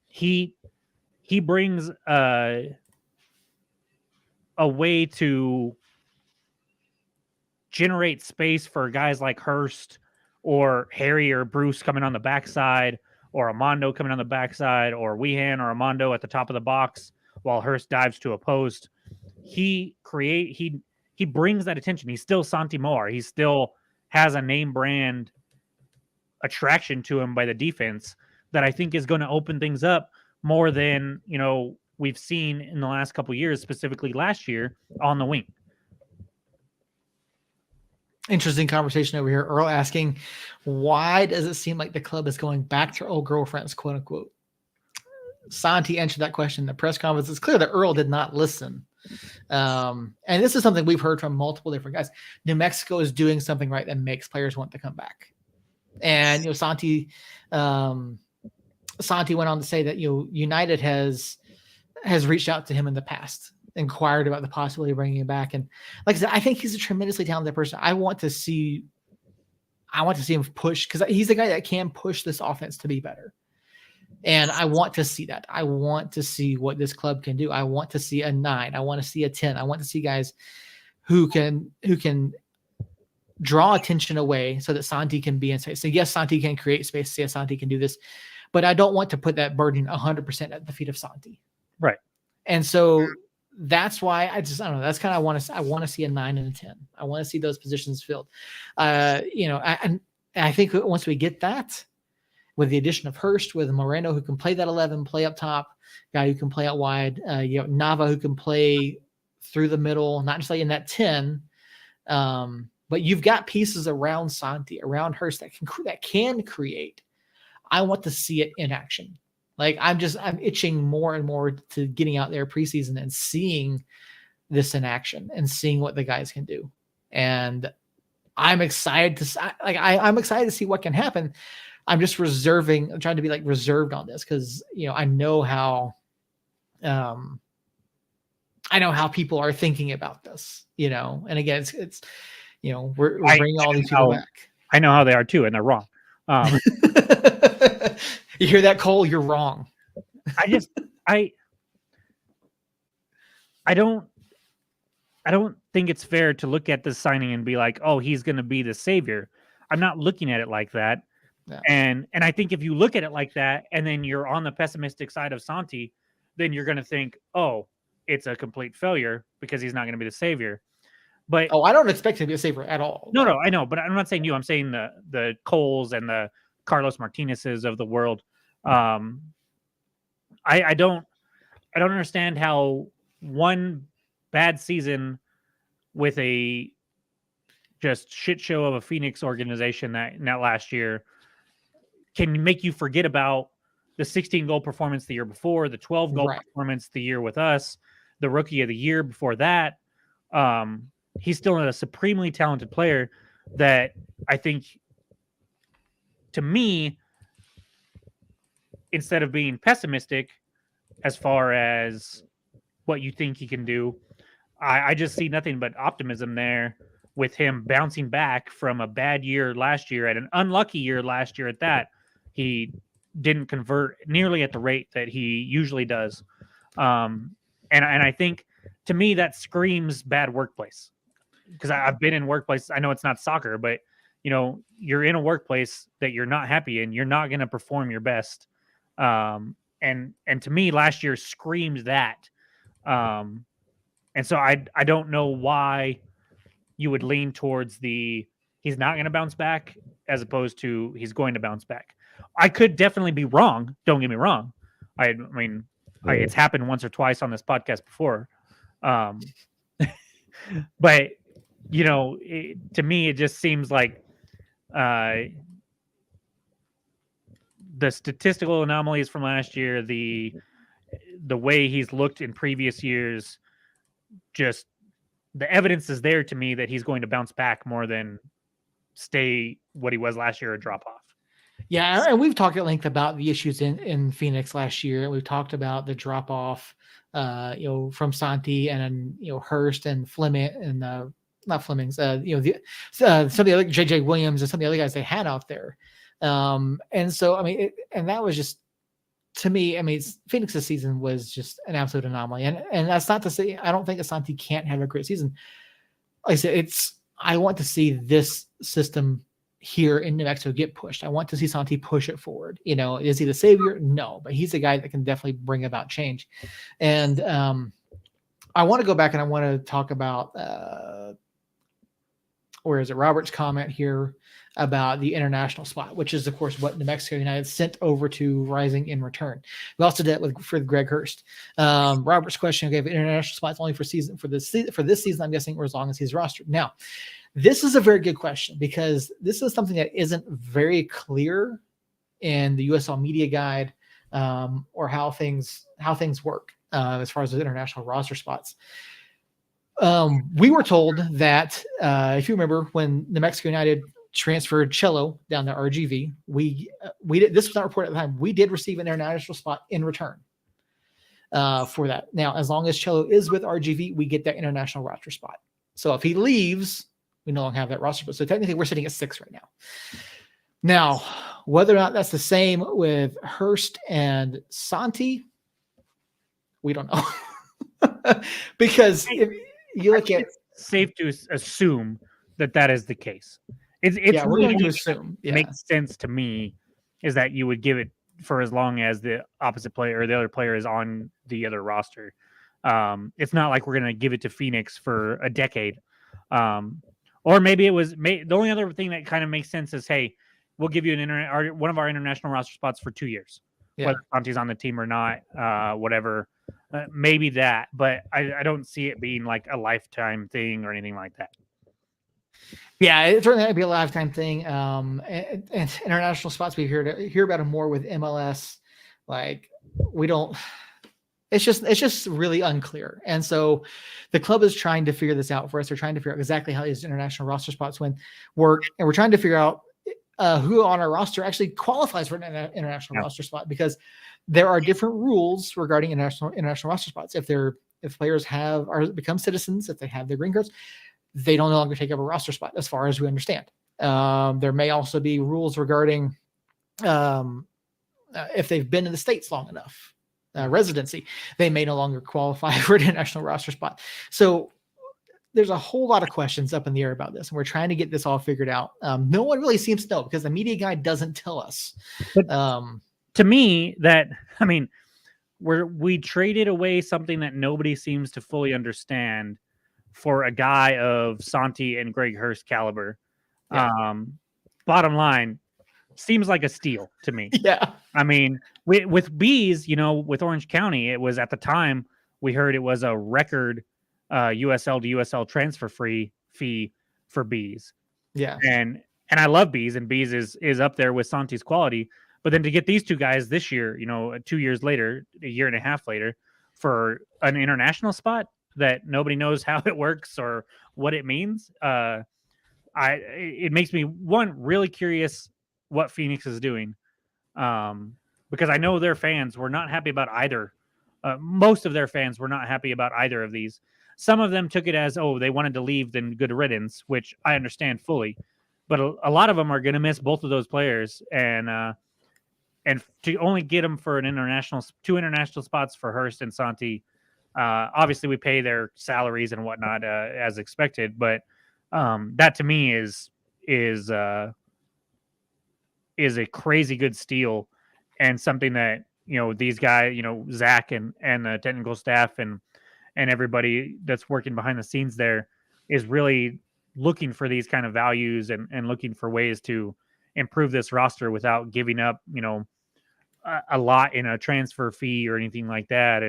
Speaker 3: He brings a way to generate space for guys like Hurst or Harry or Bruce coming on the backside, or Armando coming on the backside, or Weehan or Armando at the top of the box while Hurst dives to a post. He brings that attention. He's still Santi Moar. He still has a name brand attraction to him by the defense that I think is going to open things up more than, we've seen in the last couple of years, specifically last year on the wing.
Speaker 1: Interesting conversation over here. Earl asking, why does it seem like the club is going back to old girlfriends, quote unquote? Santi answered that question in the press conference. It's clear that Earl did not listen. And this is something we've heard from multiple different guys. New Mexico is doing something right that makes players want to come back. And, Santi went on to say that, United has reached out to him in the past, inquired about the possibility of bringing him back. And like I said, I think he's a tremendously talented person. I want to see him push, because he's the guy that can push this offense to be better. And I want to see that. I want to see what this club can do. I want to see a 9. I want to see a 10. I want to see guys who can draw attention away so that Santi can be in space. So yes, Santi can create space. Yes, Santi can do this. But I don't want to put that burden 100% at the feet of Santi.
Speaker 3: Right.
Speaker 1: And so that's why I don't know. That's kind of I want to see a 9 and a 10. I want to see those positions filled. I think once we get that, with the addition of Hurst, with Moreno who can play that 11, play up top, guy who can play out wide, Nava who can play through the middle, not just like in that 10. But you've got pieces around Santi, around Hurst that can create. I want to see it in action. Like I'm itching more and more to getting out there preseason and seeing this in action and seeing what the guys can do. And I'm excited I'm excited to see what can happen. I'm just I'm trying to be reserved on this because, I know how people are thinking about this, and again, it's we're bringing all these people back.
Speaker 3: I know how they are too, and they're wrong.
Speaker 1: You hear that, Cole? You're wrong.
Speaker 3: I don't think it's fair to look at this signing and be like, oh, he's going to be the savior. I'm not looking at it like that. No. And I think if you look at it like that, and then you're on the pessimistic side of Santi, then you're going to think, oh, it's a complete failure because he's not going to be the savior. But
Speaker 1: I don't expect him to be a savior at all.
Speaker 3: No, I know, but I'm not saying you. I'm saying the Coles and the Carlos Martinez's of the world. I don't understand how one bad season with a just shit show of a Phoenix organization that last year can make you forget about the 16 goal performance the year before, the 12 goal performance the year with us, the rookie of the year before that. He's still a supremely talented player that I think, to me, instead of being pessimistic as far as what you think he can do, I just see nothing but optimism there with him bouncing back from a bad year last year, at an unlucky year last year at that, he didn't convert nearly at the rate that he usually does. And I think, to me, that screams bad workplace, because I've been in workplace. I know it's not soccer, but you're in a workplace that you're not happy in. You're not going to perform your best. And to me, last year screams that. And so I don't know why you would lean towards he's not going to bounce back as opposed to he's going to bounce back. I could definitely be wrong. Don't get me wrong. I mean, it's happened once or twice on this podcast before. But to me, it just seems like the statistical anomalies from last year, the way he's looked in previous years, just the evidence is there to me that he's going to bounce back more than stay what he was last year or drop off.
Speaker 1: Yeah, and we've talked at length about the issues in Phoenix last year. We've talked about the drop off, from Santi and Hurst and Fleming and not Fleming's, some of the other JJ Williams and some of the other guys they had out there. And so, I mean, and that was just, to me, I mean, Phoenix's season was just an absolute anomaly. And that's not to say I don't think Santi can't have a great season. Like I said, I want to see this system here in New Mexico get pushed. I want to see Santi push it forward. Is he the savior? No, but he's a guy that can definitely bring about change. And I want to go back and I want to talk about Robert's comment here about the international spot, which is, of course, what New Mexico United sent over to Rising in return. We also did it for Greg Hurst. Robert's question, okay, international spots only for this season, I'm guessing, or as long as he's rostered. Now, this is a very good question, because this is something that isn't very clear in the USL media guide, or how things work as far as the international roster spots. We were told that, if you remember, when New Mexico United transferred Cello down to RGV, we did, this was not reported at the time, we did receive an international spot in return for that. Now, as long as Cello is with RGV, we get that international roster spot. So if he leaves, we no longer have that roster spot. So technically, we're sitting at 6 right now. Now, whether or not that's the same with Hurst and Santi, we don't know. Because if you look at,
Speaker 3: it's safe to assume that is the case. It's
Speaker 1: we're
Speaker 3: really
Speaker 1: going to assume. Yeah.
Speaker 3: Makes sense to me is that you would give it for as long as the opposite player or the other player is on the other roster. It's not like we're going to give it to Phoenix for a decade. Or maybe it was the only other thing that kind of makes sense is, hey, we'll give you one of our international roster spots for 2 years, whether Santi's on the team or not, whatever. Maybe that, but I don't see it being like a lifetime thing or anything like that.
Speaker 1: Yeah, it certainly would be a lifetime thing. And international spots, we hear about them more with MLS. Like, we don't. It's just really unclear. And so the club is trying to figure this out for us. They're trying to figure out exactly how these international roster spots work. And we're trying to figure out who on our roster actually qualifies for an international roster spot, because there are different rules regarding international roster spots. If players become citizens, if they have their green cards, they don't no longer take up a roster spot, as far as we understand. There may also be rules regarding if they've been in the States long enough. Residency, they may no longer qualify for an international roster spot. So there's a whole lot of questions up in the air about this, and we're trying to get this all figured out. No one really seems to know, because the media guide doesn't tell us.
Speaker 3: But to me, we traded away something that nobody seems to fully understand for a guy of Santi and Greg Hurst caliber. Yeah. Bottom line, seems like a steal to me.
Speaker 1: Yeah.
Speaker 3: I mean, with Bees, with Orange County, it was, at the time, we heard it was a record USL to USL transfer fee for Bees.
Speaker 1: Yeah.
Speaker 3: And I love Bees, and Bees is up there with Santi's quality. But then to get these two guys this year, 2 years later, a year and a half later, for an international spot that nobody knows how it works or what it means, it makes me, one, really curious what Phoenix is doing, because I know their fans were not happy about either. Most of their fans were not happy about either of these. some of them took it as, oh, they wanted to leave, then good riddance, which I understand fully. But a lot of them are going to miss both of those players, and to only get them for two international spots for Hurst and Santi. Obviously, we pay their salaries and whatnot as expected, but that to me is a crazy good steal, and something that these guys, Zach and the technical staff and everybody that's working behind the scenes there is really looking for these kind of values and looking for ways to improve this roster without giving up, a lot in a transfer fee or anything like that.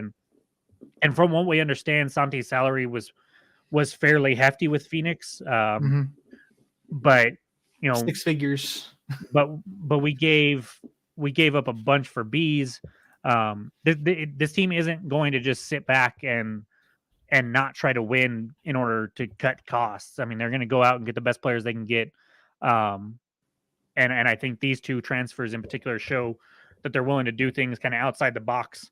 Speaker 3: And from what we understand, Santi's salary was fairly hefty with Phoenix. But
Speaker 1: 6 figures.
Speaker 3: but we gave up a bunch for Bees. This team isn't going to just sit back and not try to win in order to cut costs. I mean, they're going to go out and get the best players they can get. And I think these two transfers in particular show that they're willing to do things kind of outside the box,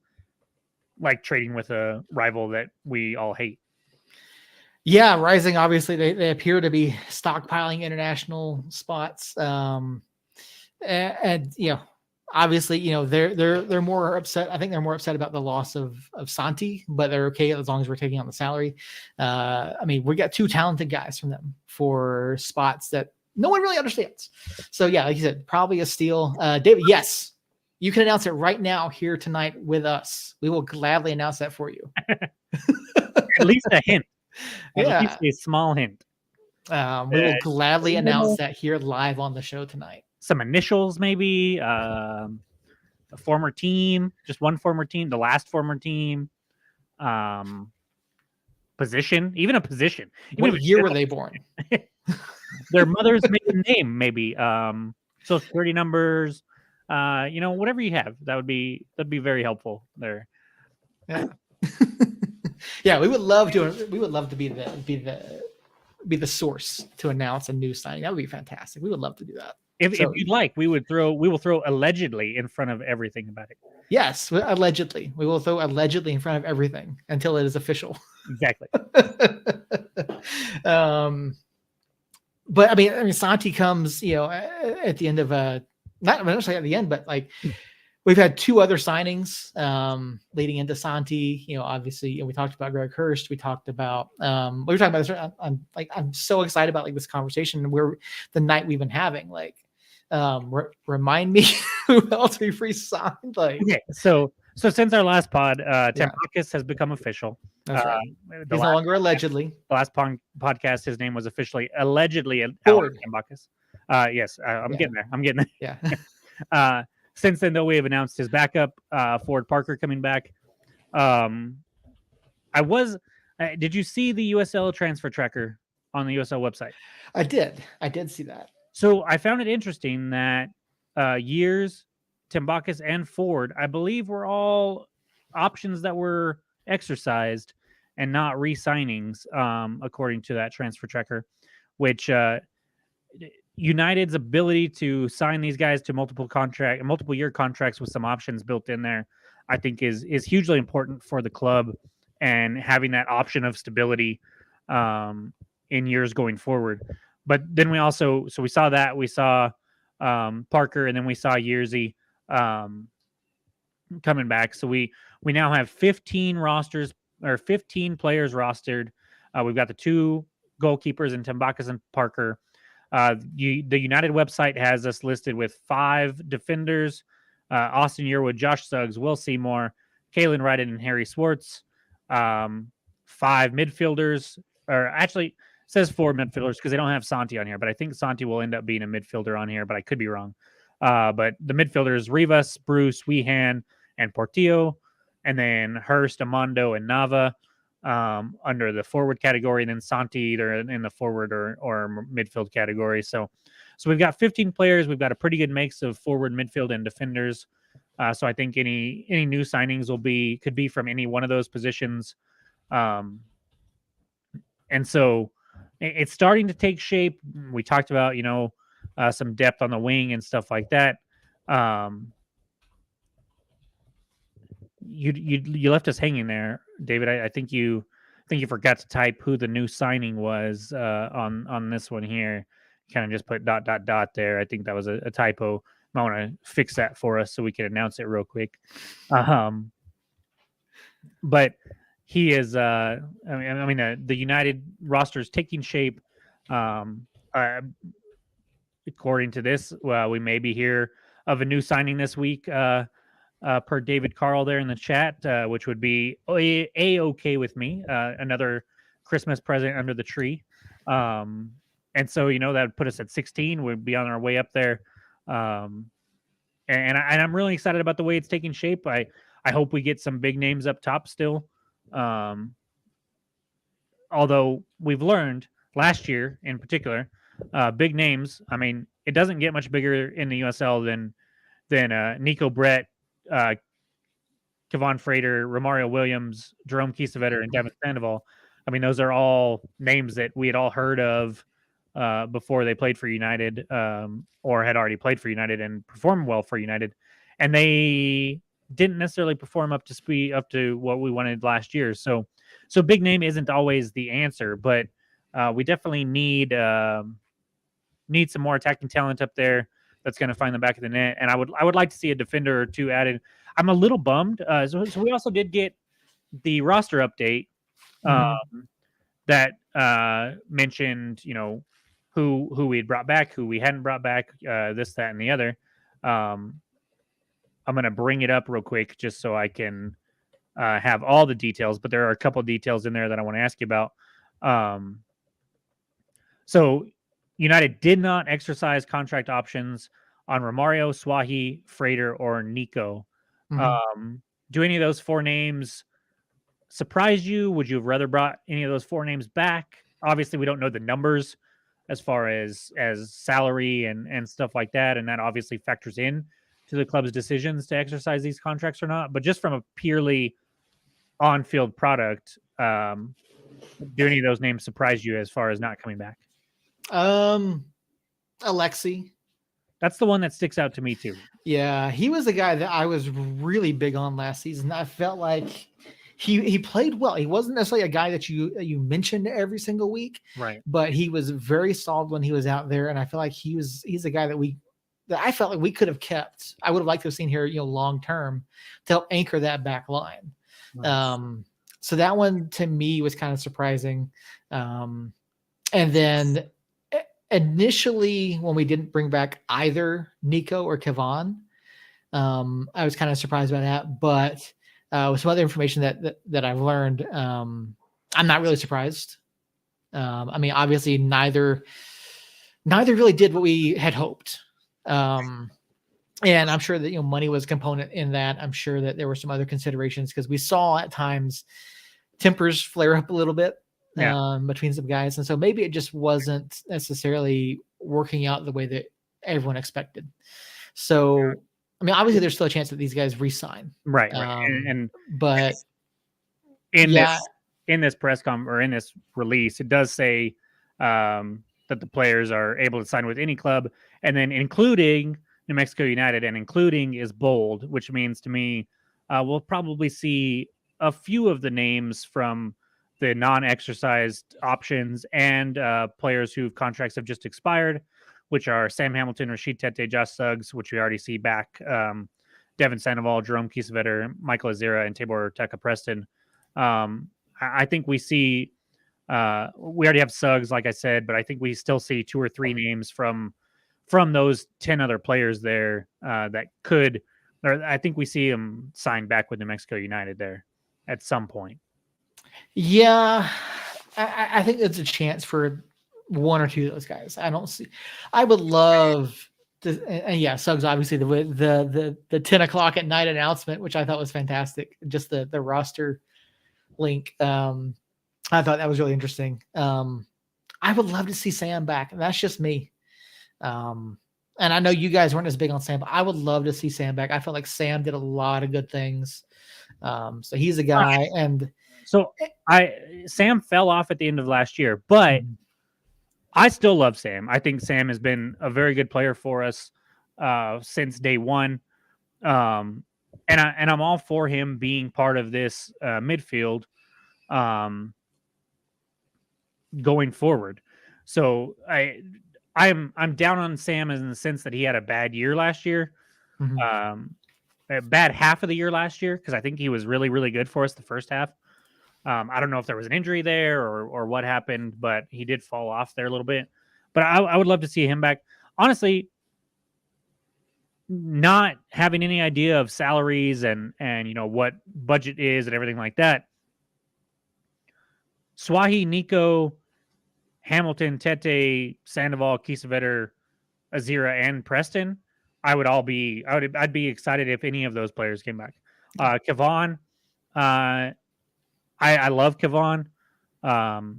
Speaker 3: like trading with a rival that we all hate.
Speaker 1: Yeah, Rising, obviously, they appear to be stockpiling international spots. And obviously, they're more upset. I think they're more upset about the loss of Santi, but they're okay as long as we're taking on the salary. I mean, we got 2 talented guys from them for spots that no one really understands. So yeah, like you said, probably a steal. David, yes, you can announce it right now here tonight with us. We will gladly announce that for you.
Speaker 3: At least a hint.
Speaker 1: Yeah.
Speaker 3: At least a small hint.
Speaker 1: We will gladly announce that here live on the show tonight.
Speaker 3: Some initials, maybe. A former team, just one former team, the last former team. Position, even a position.
Speaker 1: What year were they born?
Speaker 3: Their mother's maiden name, maybe. Social security numbers. Whatever you have, that'd be very helpful there.
Speaker 1: Yeah. Yeah, we would love to be the source to announce a new signing. That would be fantastic. We would love to do that.
Speaker 3: If you'd like, we will throw allegedly in front of everything about it.
Speaker 1: Yes, allegedly. We will throw allegedly in front of everything until it is official.
Speaker 3: Exactly.
Speaker 1: But I mean, Santi comes, at the end of not necessarily at the end, but like we've had 2 other signings leading into Santi. Obviously, we talked about Greg Hurst. We talked about we were talking about this. I'm so excited about this conversation. Where the night we've been having, remind me who else we free signed.
Speaker 3: Okay, so since our last pod, Tambakis has become official.
Speaker 1: That's right. He's no longer allegedly.
Speaker 3: The last podcast, his name was officially allegedly Alex Tambakis. Yes, I'm getting there.
Speaker 1: Yeah.
Speaker 3: Since then, though, we have announced his backup, Ford Parker, coming back. Did you see the USL transfer tracker on the USL website?
Speaker 1: I did see that.
Speaker 3: So I found it interesting that Years, Tambakis, and Ford, I believe, were all options that were exercised and not re-signings, according to that transfer tracker, which United's ability to sign these guys to multiple year contracts with some options built in there, I think is hugely important for the club, and having that option of stability in years going forward. But then we saw Parker, and then we saw Yearsy coming back. So we now have 15 players rostered. We've got the 2 goalkeepers in Tambakis and Parker. The United website has us listed with 5 defenders: Austin Yearwood, Josh Suggs, Will Seymour, Kalen Ryden, and Harry Swartz. 5 midfielders, or actually it says 4 midfielders because they don't have Santi on here, but I think Santi will end up being a midfielder on here, but I could be wrong. But the midfielders: Rivas, Bruce, Weehan, and Portillo, and then Hurst, Amando, and Nava under the forward category, and then Santi either in the forward or midfield category. So we've got 15 players. We've got a pretty good mix of forward, midfield, and defenders. So I think any new signings could be from any one of those positions. And so it's starting to take shape. We talked about, some depth on the wing and stuff like that. You left us hanging there, David. I think you think you forgot to type who the new signing was on this one here. Kind of just put ... there. I think that was a typo. I want to fix that for us so we can announce it real quick. But he is. The United roster is taking shape. According to this, we may be here of a new signing this week. Per David Carl there in the chat, which would be okay with me. Another Christmas present under the tree. And so, that would put us at 16. We'd be on our way up there. And I'm really excited about the way it's taking shape. I hope we get some big names up top still. Although we've learned last year in particular, big names. I mean, it doesn't get much bigger in the USL than Nico Brett, Kevon Frater, Romario Williams, Jerome Kiesewetter, and Devin Sandoval. I mean, those are all names that we had all heard of before they played for United, or had already played for United and performed well for United. And they didn't necessarily perform up to what we wanted last year. So big name isn't always the answer, but we definitely need some more attacking talent up there that's going to find the back of the net. And I would like to see a defender or two added. I'm a little bummed. So we also did get the roster update that mentioned, who we had brought back, who we hadn't brought back, this, that, and the other. I'm going to bring it up real quick just so I can have all the details, but there are a couple of details in there that I want to ask you about. So United did not exercise contract options on Romario, Swahi, Frater, or Nico. Do any of those four names surprise you? Would you have rather brought any of those four names back? Obviously, we don't know the numbers as far as salary and stuff like that, and that obviously factors in to the club's decisions to exercise these contracts or not. But just from a purely on-field product, do any of those names surprise you as far as not coming back?
Speaker 1: Alexi.
Speaker 3: That's the one that sticks out to me too.
Speaker 1: Yeah, he was the guy that I was really big on last season. I felt like he played well. He wasn't necessarily a guy that you mentioned every single week,
Speaker 3: right?
Speaker 1: But he was very solid when he was out there, and I feel like he's a guy that I felt like we could have kept. I would have liked to have seen here, long term, to help anchor that back line. Nice. So that one to me was kind of surprising. And then initially, when we didn't bring back either Nico or Kevon, I was kind of surprised by that. But with some other information that I've learned, I'm not really surprised. I mean, obviously, neither really did what we had hoped. And I'm sure that money was a component in that. I'm sure that there were some other considerations because we saw at times tempers flare up a little bit. Between some guys. And so maybe it just wasn't necessarily working out the way that everyone expected. So, I mean, obviously there's still a chance that these guys re-sign.
Speaker 3: Right. But in this press or in this release, it does say that the players are able to sign with any club, and then including New Mexico United, and including is bold, which means to me, we'll probably see a few of the names from the non-exercised options and players whose contracts have just expired, which are Sam Hamilton, Rashid Tete, Josh Suggs, which we already see back, Devin Sandoval, Jerome Kiesewetter, Michael Azira, and Tabor Teka Preston. I think we see, we already have Suggs, like I said, but I think we still see two or three names from those 10 other players there that could, or I think we see them sign back with New Mexico United there at some point.
Speaker 1: Yeah, I think it's a chance for one or two of those guys. I would love to, and Suggs, obviously the 10 o'clock at night announcement, which I thought was fantastic. Just the roster link. I thought that was really interesting. I would love to see Sam back, and that's just me. And I know you guys weren't as big on Sam, but I would love to see Sam back. I felt like Sam did a lot of good things. So he's a guy, and
Speaker 3: so Sam fell off at the end of last year, but I still love Sam. I think Sam has been a very good player for us since day one. And I'm all for him being part of this midfield. going forward. So I'm down on Sam in the sense that he had a bad year last year. A bad half of the year last year, because I think he was really, really good for us the first half. I don't know if there was an injury there or what happened, but he did fall off there a little bit. But I would love to see him back. Honestly, not having any idea of salaries and what budget is and everything like that. Swahi, Nico, Hamilton, Tete, Sandoval, Kiesewetter, Azira, and Preston, I'd be excited if any of those players came back. Kevon, I love Kevon. Kind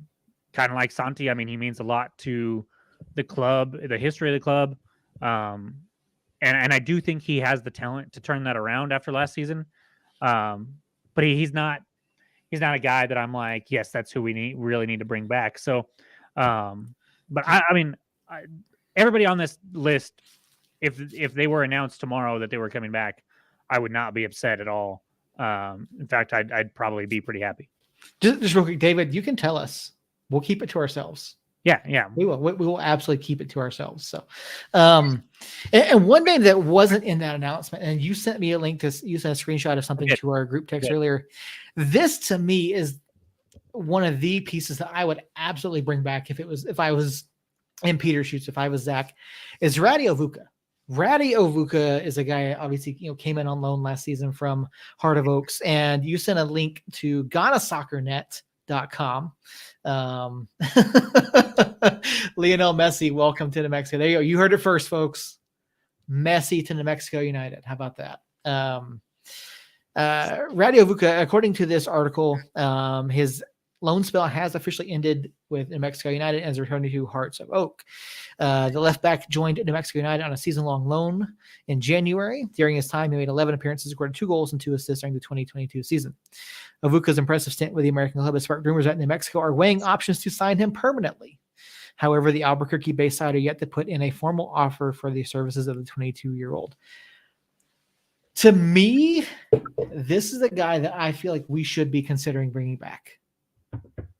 Speaker 3: of like Santi. I mean, he means a lot to the club, the history of the club. And I do think he has the talent to turn that around after last season. But he's not a guy that I'm like, yes, that's who we really need to bring back. So, but I mean, everybody on this list, if they were announced tomorrow that they were coming back, I would not be upset at all. In fact, I'd probably be pretty happy.
Speaker 1: Just real quick, David, you can tell us. We'll keep it to ourselves.
Speaker 3: Yeah.
Speaker 1: We will absolutely keep it to ourselves. So, and one name that wasn't in that announcement, and you sent me a link you sent a screenshot of something to our group text earlier. This to me is one of the pieces that I would absolutely bring back if I was in Peter's shoes, if I was Zach, is Radi Ovuka. Radi Ovuka is a guy, obviously, came in on loan last season from Heart of Oaks, and you sent a link to GhanaSoccerNet.com. Lionel Messi, welcome to New Mexico. There you go. You heard it first, folks. Messi to New Mexico United. How about that? Radi Ovuka, according to this article, his loan spell has officially ended with New Mexico United and is returning to Hearts of Oak. The left back joined New Mexico United on a season-long loan in January. During his time, he made 11 appearances, scored 2 goals and 2 assists during the 2022 season. Ovuka's impressive stint with the American club has sparked rumors that New Mexico are weighing options to sign him permanently. However, the Albuquerque-based side are yet to put in a formal offer for the services of the 22-year-old. To me, this is a guy that I feel like we should be considering bringing back.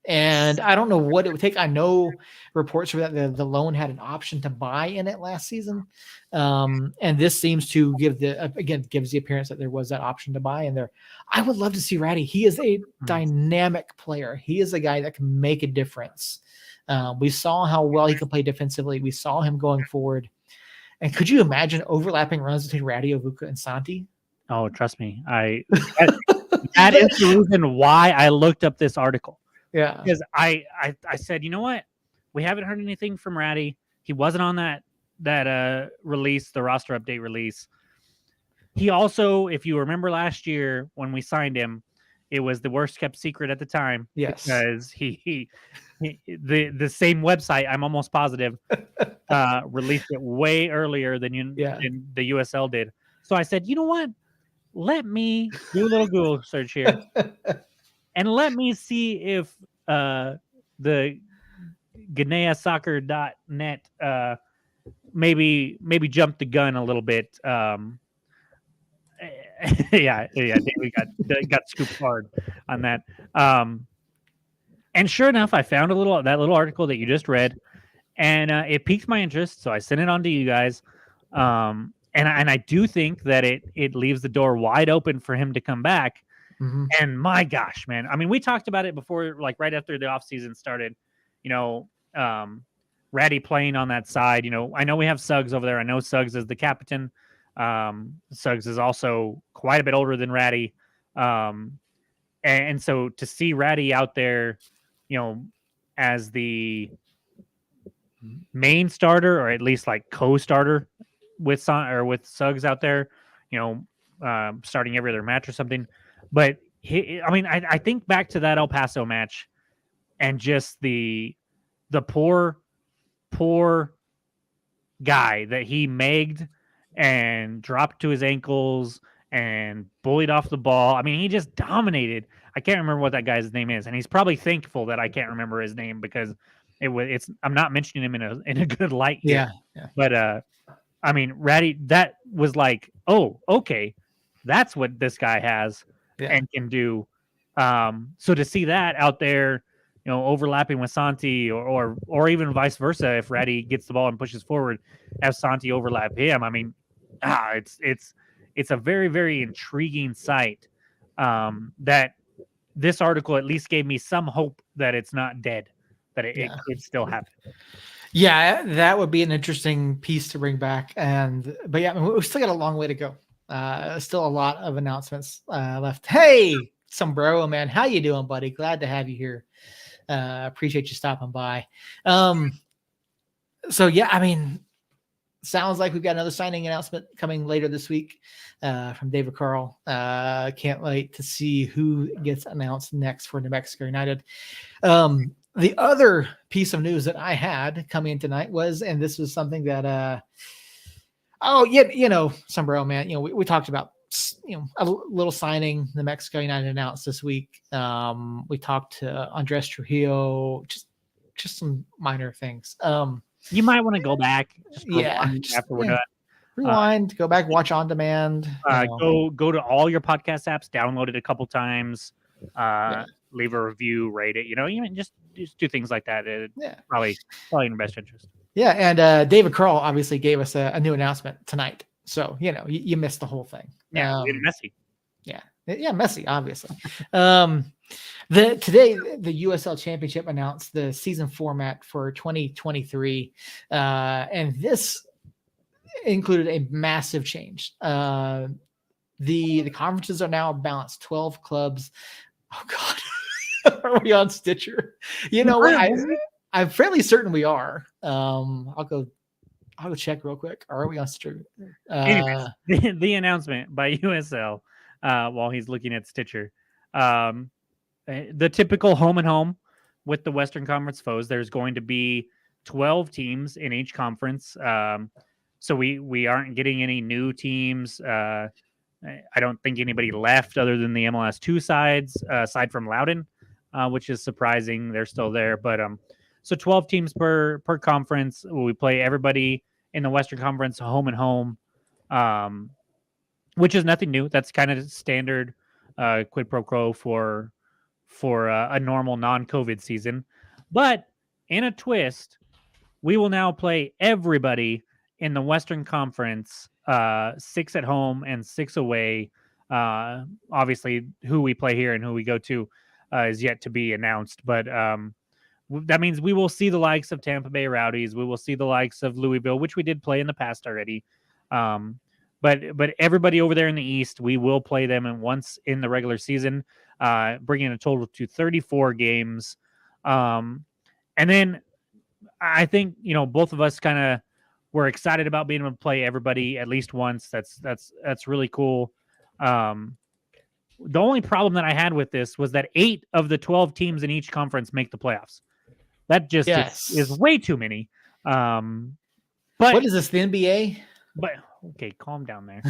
Speaker 1: And I don't know what it would take. I know reports were that the loan had an option to buy in it last season. And this seems to gives the appearance that there was that option to buy in there. I would love to see Ratty. He is a dynamic player. He is a guy that can make a difference. We saw how well he can play defensively. We saw him going forward. And could you imagine overlapping runs between Radi Ovuka and Santi?
Speaker 3: Oh, trust me. That is the reason why I looked up this article.
Speaker 1: Yeah.
Speaker 3: Because I said, you know what? We haven't heard anything from Ratty. He wasn't on that release, the roster update release. He also, if you remember last year when we signed him, it was the worst kept secret at the time.
Speaker 1: Yes.
Speaker 3: Because he the same website, I'm almost positive, released it way earlier than the USL did. So I said, you know what? Let me do a little Google search here. And let me see if the GhanaSoccer.net maybe jumped the gun a little bit. David got scooped hard on that. And sure enough, I found that little article that you just read, and it piqued my interest, so I sent it on to you guys. And I do think that it leaves the door wide open for him to come back.
Speaker 1: Mm-hmm.
Speaker 3: And my gosh, man. I mean, we talked about it before, like right after the offseason started, Ratty playing on that side. I know we have Suggs over there. I know Suggs is the captain. Suggs is also quite a bit older than Ratty. And so to see Ratty out there, as the main starter, or at least like co-starter with Suggs out there, starting every other match or something. But I think back to that El Paso match and just the poor guy that he megged and dropped to his ankles and bullied off the ball. I mean, he just dominated. I can't remember what that guy's name is, and he's probably thankful that I can't remember his name because I'm not mentioning him in a good light here.
Speaker 1: Yeah.
Speaker 3: But Ratty, that was like, oh, okay, that's what this guy has and can do. So to see that out there, overlapping with Santi or even vice versa. If Ratty gets the ball and pushes forward, have Santi overlap him. I mean, it's a very, very intriguing sight that this article at least gave me some hope that it's not dead, that it could still happen.
Speaker 1: Yeah, that would be an interesting piece to bring back. But yeah, we've still got a long way to go. Still a lot of announcements left. Hey, Sombrero, man, how you doing, buddy? Glad to have you here. Appreciate you stopping by. So yeah, I mean, sounds like we've got another signing announcement coming later this week from David Carl. Can't wait to see who gets announced next for New Mexico United. The other piece of news that I had coming in tonight was, and this was something that, Sombrero, man, we talked about, a little signing the Mexico United announced this week. We talked to Andres Trujillo, just some minor things.
Speaker 3: You might want to go back.
Speaker 1: After
Speaker 3: we're done.
Speaker 1: Rewind, go back, watch on demand.
Speaker 3: Go to all your podcast apps, download it a couple times, leave a review, rate it. Even just do things like that. Probably in your best interest.
Speaker 1: Yeah, and David Carl obviously gave us a new announcement tonight, so you missed the whole thing.
Speaker 3: Yeah, messy.
Speaker 1: Yeah, messy, obviously. Today the USL Championship announced the season format for 2023, and this included a massive change. The conferences are now balanced, 12 clubs. Oh God, are we on Stitcher? I'm fairly certain we are. I'll go check real quick. Are we on Stitcher?
Speaker 3: Anyways, the announcement by USL while he's looking at Stitcher. The typical home and home with the Western Conference foes. There's going to be 12 teams in each conference. So we aren't getting any new teams. I don't think anybody left other than the MLS 2 sides, aside from Loudoun, which is surprising. They're still there. But so 12 teams per conference. We play everybody in the Western Conference home and home, which is nothing new. That's kind of standard quid pro quo for a normal non-COVID season. But in a twist, we will now play everybody in the Western Conference, 6 at home and 6 away. Obviously, who we play here and who we go to is yet to be announced. But that means we will see the likes of Tampa Bay Rowdies. We will see the likes of Louisville, which we did play in the past already. But everybody over there in the East, we will play them once in the regular season, bringing a total to 34 games. And then I think, both of us kind of were excited about being able to play everybody at least once. That's really cool. The only problem that I had with this was that 8 of the 12 teams in each conference make the playoffs. That just is way too many. But
Speaker 1: what is this, the NBA?
Speaker 3: But okay, calm down there.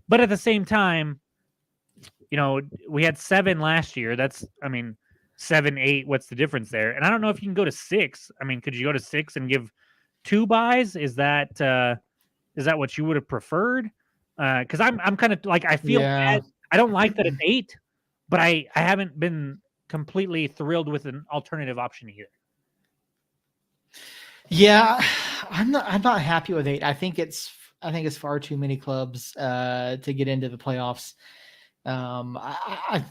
Speaker 3: But at the same time, we had 7 last year. 7, 8. What's the difference there? And I don't know if you can go to 6. I mean, could you go to 6 and give 2 buys? Is that what you would have preferred? Because I'm kind of like, I feel bad. I don't like that it's 8, but I haven't been completely thrilled with an alternative option either.
Speaker 1: Yeah, I'm not happy with 8. I think it's far too many clubs to get into the playoffs. I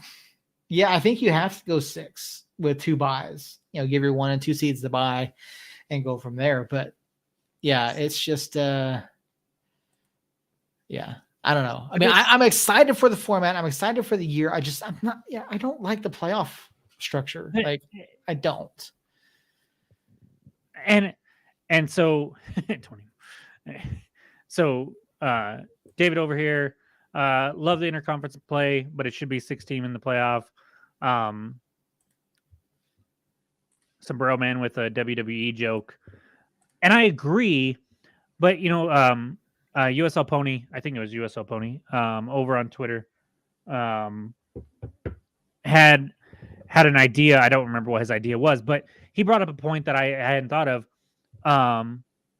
Speaker 1: think you have to go 6 with 2 buys. Give your 1 and 2 seeds the buy and go from there. But yeah, it's just I don't know. I mean, I'm excited for the format. I'm excited for the year. I'm not. Yeah, I don't like the playoff structure. Like, I don't.
Speaker 3: And so, David over here, love the interconference play, but it should be 6 team in the playoff. Sombrero man with a WWE joke, and I agree. But USL Pony, I think it was USL Pony, over on Twitter, had an idea. I don't remember what his idea was, but he brought up a point that I hadn't thought of.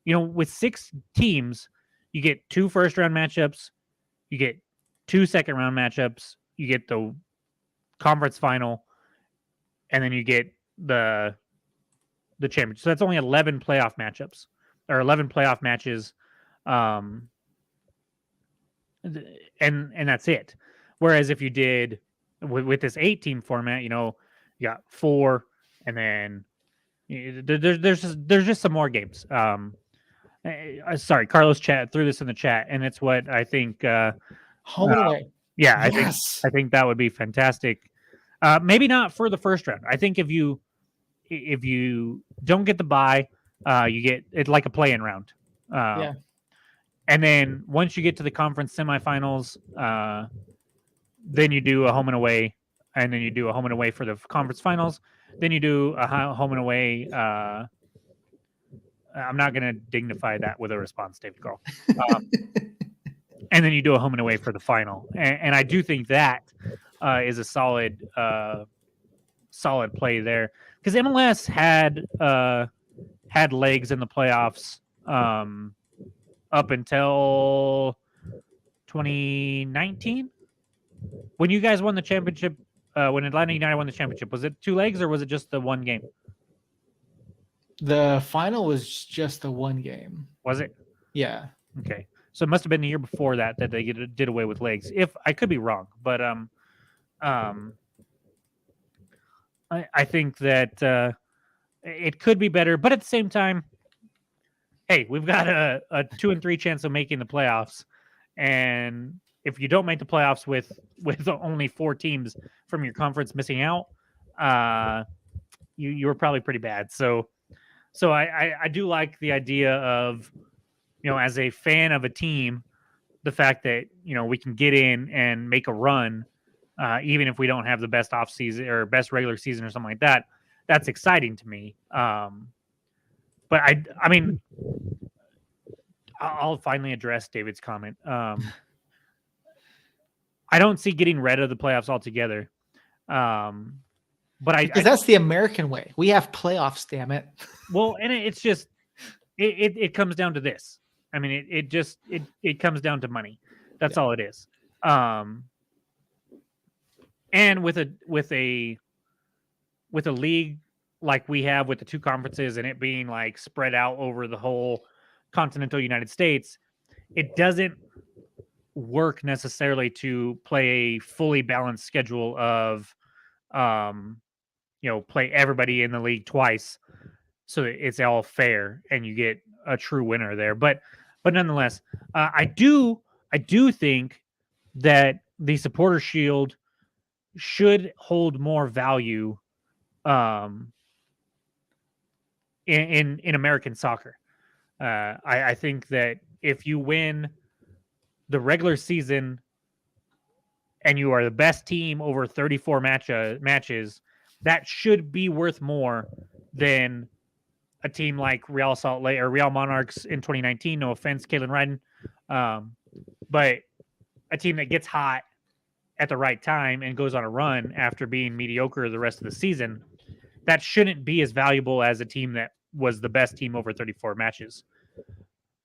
Speaker 3: With 6 teams, you get 2 first-round matchups, you get 2 second-round matchups, you get the conference final. and then you get the championship. So that's only 11 playoff matchups or 11 playoff matches, and that's it. Whereas if you did with this 8-team format, you got 4, and then there's just some more games. Sorry, Carlos chat threw this in the chat, and it's what I think.
Speaker 1: Home and away.
Speaker 3: Yeah,
Speaker 1: Yes.
Speaker 3: I think that would be fantastic. Maybe not for the first round. I think if you don't get the bye, you get it like a play-in round.
Speaker 1: Yeah.
Speaker 3: And then once you get to the conference semifinals, then you do a home and away, and then you do a home and away for the conference finals. Then you do a home and away. I'm not going to dignify that with a response, David Carl. And then you do a home and away for the final. And I do think that is a solid play there, because MLS had legs in the playoffs up until 2019 when you guys won the championship. When Atlanta United won the championship, was it 2 legs or was it just the one game?
Speaker 1: The final was just the one game.
Speaker 3: Was it?
Speaker 1: Yeah.
Speaker 3: Okay. So it must have been the year before that they did away with legs. If I could be wrong, but I think that it could be better. But at the same time, hey, we've got a 2 and 3 chance of making the playoffs, and if you don't make the playoffs with only 4 teams from your conference missing out, you were probably pretty bad. So I do like the idea of, as a fan of a team, the fact that, we can get in and make a run, even if we don't have the best off season or best regular season or something like that. That's exciting to me. But I mean, I'll finally address David's comment. I don't see getting rid of the playoffs altogether. But
Speaker 1: because that's the American way. We have playoffs, damn it.
Speaker 3: Well, and it's just it comes down to this. I mean, it comes down to money. That's all it is. And with a league like we have with the 2 conferences and it being like spread out over the whole continental United States, it doesn't work necessarily to play a fully balanced schedule of play everybody in the league twice so that it's all fair and you get a true winner there. But nonetheless, I do think that the Supporter Shield should hold more value in American soccer. I think that if you win the regular season and you are the best team over 34 matches, that should be worth more than a team like Real Salt Lake or Real Monarchs in 2019. No offense, Kalen Ryden. But a team that gets hot at the right time and goes on a run after being mediocre the rest of the season, that shouldn't be as valuable as a team that was the best team over 34 matches.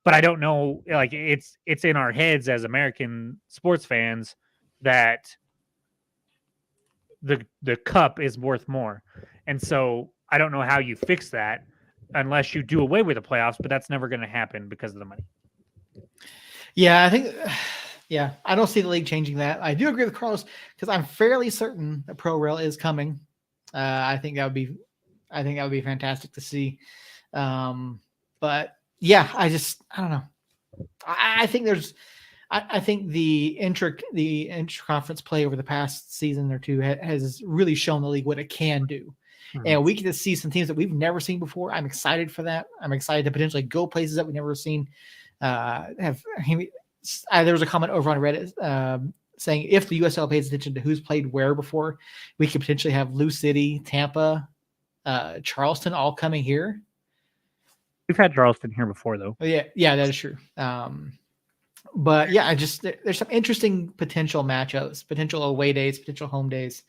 Speaker 3: But I don't know, like it's in our heads as American sports fans that the cup is worth more. And so I don't know how you fix that unless you do away with the playoffs, but that's never going to happen because of the money.
Speaker 1: Yeah, I think I don't see the league changing that. I do agree with Carlos because I'm fairly certain that Pro Rail is coming. I think that would be fantastic to see. But yeah, I don't know. I think I think the intra-conference play over the past season or 2 has really shown the league what it can do. Mm-hmm. And we get to see some teams that we've never seen before. I'm excited for that. I'm excited to potentially go places that we've never seen. There was a comment over on Reddit saying if the USL pays attention to who's played where before, we could potentially have Lou City, Tampa, Charleston all coming here.
Speaker 3: We've had Charleston here before, though.
Speaker 1: Yeah, that is true. But yeah, there's some interesting potential matchups, potential away days, potential home days.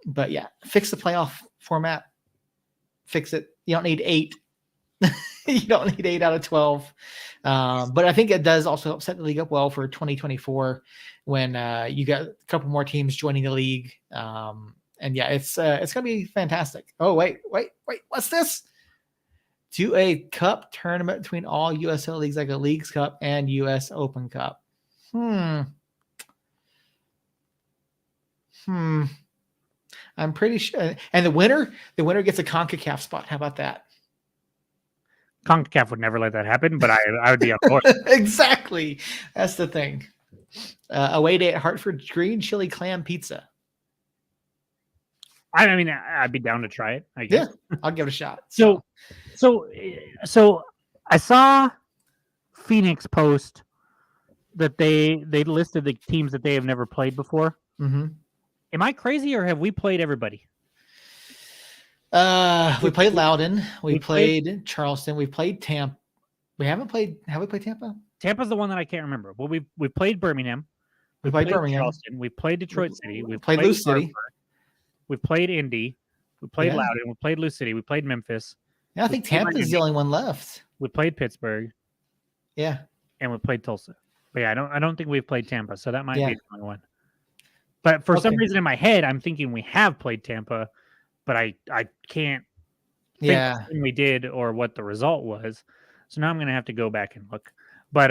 Speaker 1: But yeah, fix the playoff format. Fix it. You don't need 8. You don't need 8 out of 12. But I think it does also help set the league up well for 2024 when you got a couple more teams joining the league. yeah, it's gonna be fantastic. Oh wait, what's this? Do a cup tournament between all USL leagues, like a Leagues Cup and US Open Cup. I'm pretty sure, and the winner gets a CONCACAF spot. How about that?
Speaker 3: CONCACAF would never let that happen, but I would be on board.
Speaker 1: Exactly, that's the thing. Away day at Hartford, green chili clam pizza.
Speaker 3: I mean, I'd be down to try it. I guess.
Speaker 1: Yeah, I'll give it a shot.
Speaker 3: So I saw Phoenix post that they listed the teams that they have never played before.
Speaker 1: Mm-hmm.
Speaker 3: Am I crazy, or have we played everybody?
Speaker 1: We played Loudon. We played Charleston. We played Tampa. Have we played Tampa?
Speaker 3: Tampa's the one that I can't remember. Well, we played Birmingham.
Speaker 1: We played Birmingham.
Speaker 3: Charleston. We played Detroit City. We
Speaker 1: played Lou City.
Speaker 3: We played Indy. We played Loudon. We played Lou City. We played Memphis.
Speaker 1: Yeah, I think Tampa's the only one left.
Speaker 3: We played Pittsburgh.
Speaker 1: Yeah,
Speaker 3: and we played Tulsa. But yeah, I don't think we've played Tampa, so that might be the only one. But for some reason in my head, I'm thinking we have played Tampa, but I can't think when we did or what the result was. So now I'm gonna have to go back and look. But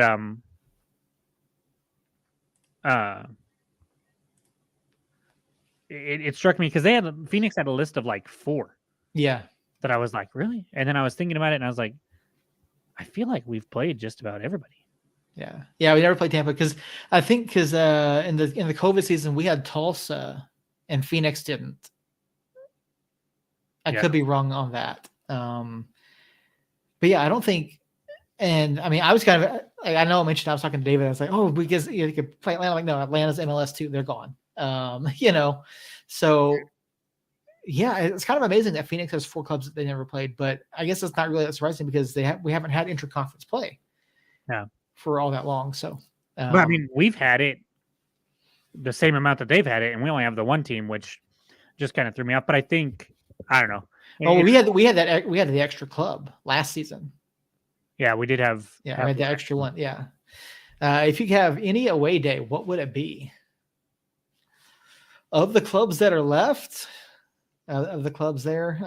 Speaker 3: it struck me because Phoenix had a list of like 4.
Speaker 1: Yeah.
Speaker 3: That I was like, really? And then I was thinking about it and I was like, I feel like we've played just about everybody.
Speaker 1: Yeah. Yeah, we never played Tampa because in the COVID season we had Tulsa and Phoenix didn't. I could be wrong on that. But yeah, I don't think. And I mean, I was kind of like, I know I mentioned I was talking to David. I was like, oh, because you could play Atlanta. Like, no, Atlanta's MLS too. They're gone. So yeah, it's kind of amazing that Phoenix has 4 clubs that they never played. But I guess it's not really that surprising because we haven't had inter-conference play.
Speaker 3: Yeah.
Speaker 1: For all that long. So,
Speaker 3: but I mean, we've had it the same amount that they've had it, and we only have the one team, which just kind of threw me off. But I think I don't know.
Speaker 1: Oh, we had the extra club last season.
Speaker 3: Yeah, we did have.
Speaker 1: Yeah, I had the extra one. Yeah. If you have any away day, what would it be? Of the clubs that are left, of the clubs there,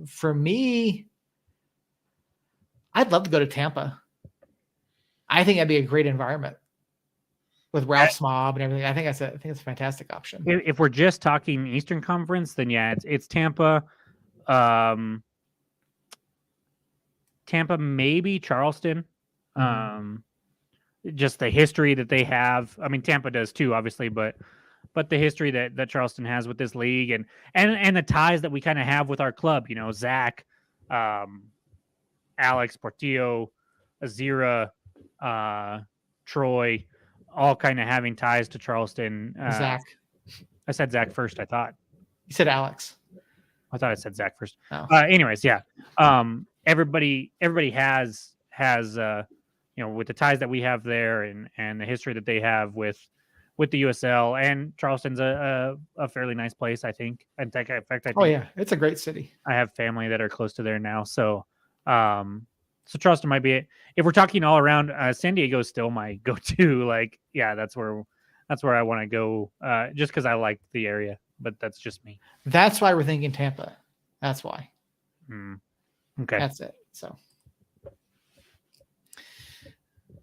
Speaker 1: for me, I'd love to go to Tampa. I think that'd be a great environment with Ralph's Mob and everything. I think it's a fantastic option.
Speaker 3: If we're just talking Eastern Conference, then yeah, it's Tampa, Tampa, maybe Charleston. Just the history that they have. I mean, Tampa does too, obviously, but the history that Charleston has with this league and the ties that we kind of have with our club. You know, Zach, Alex, Portillo, Azira. Troy, all kind of having ties to Charleston.
Speaker 1: Zach.
Speaker 3: I said Zach first, I thought.
Speaker 1: You said Alex.
Speaker 3: I thought I said Zach first.
Speaker 1: Oh.
Speaker 3: Anyways, yeah. Everybody has with the ties that we have there and the history that they have with the USL, and Charleston's a fairly nice place, I think. In fact, I think
Speaker 1: it's a great city.
Speaker 3: I have family that are close to there now, so so Charleston might be it. If we're talking all around, San Diego is still my go-to. Like, yeah, that's where I want to go, just because I like the area. But that's just me.
Speaker 1: That's why we're thinking Tampa. That's why.
Speaker 3: Okay,
Speaker 1: that's it. So,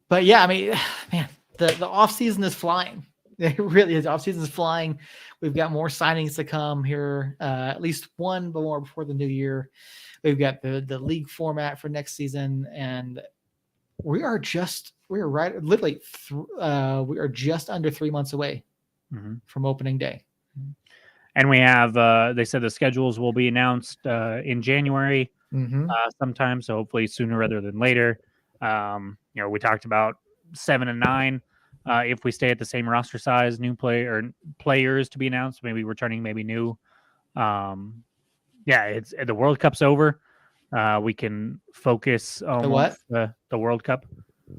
Speaker 1: but yeah, I mean, man, the off season is flying. It really is. Off season is flying. We've got more signings to come here. At least one more before the new year. We've got the league format for next season, and we are just under 3 months away from opening day.
Speaker 3: And we have they said the schedules will be announced in January sometime, so hopefully sooner rather than later. We talked about 7 and 9 if we stay at the same roster size, new players to be announced, maybe returning, maybe new. Yeah, it's the World Cup's over. We can focus on the World Cup.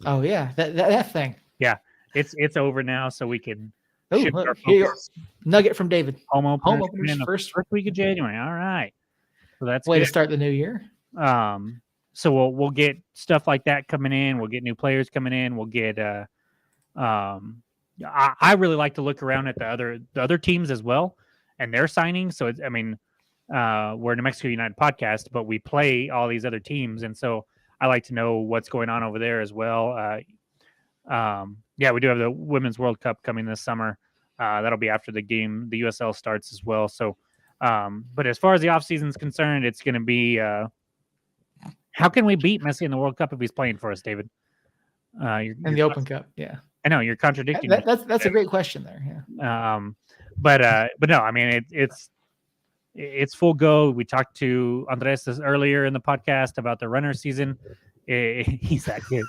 Speaker 1: Oh yeah, that thing.
Speaker 3: Yeah, it's over now, so we can.
Speaker 1: Nugget from David.
Speaker 3: Home openers in the first week of January. All right, so that's
Speaker 1: way to start the new year.
Speaker 3: So we'll get stuff like that coming in. We'll get new players coming in. We'll get. I really like to look around at the other teams as well. they're signing. So it's, I mean, we're a New Mexico United podcast, but we play all these other teams, and so I like to know what's going on over there as well. Yeah, we do have the Women's World Cup coming this summer. That'll be after the USL starts as well. So, but as far as the offseason is concerned, it's going to be how can we beat Messi in the World Cup if he's playing for us, David?
Speaker 1: In the Open Cup, yeah.
Speaker 3: I know you're contradicting.
Speaker 1: That's a great question there. Yeah.
Speaker 3: But no, I mean it's full go. We talked to Andres earlier in the podcast about the runner season. He's that good.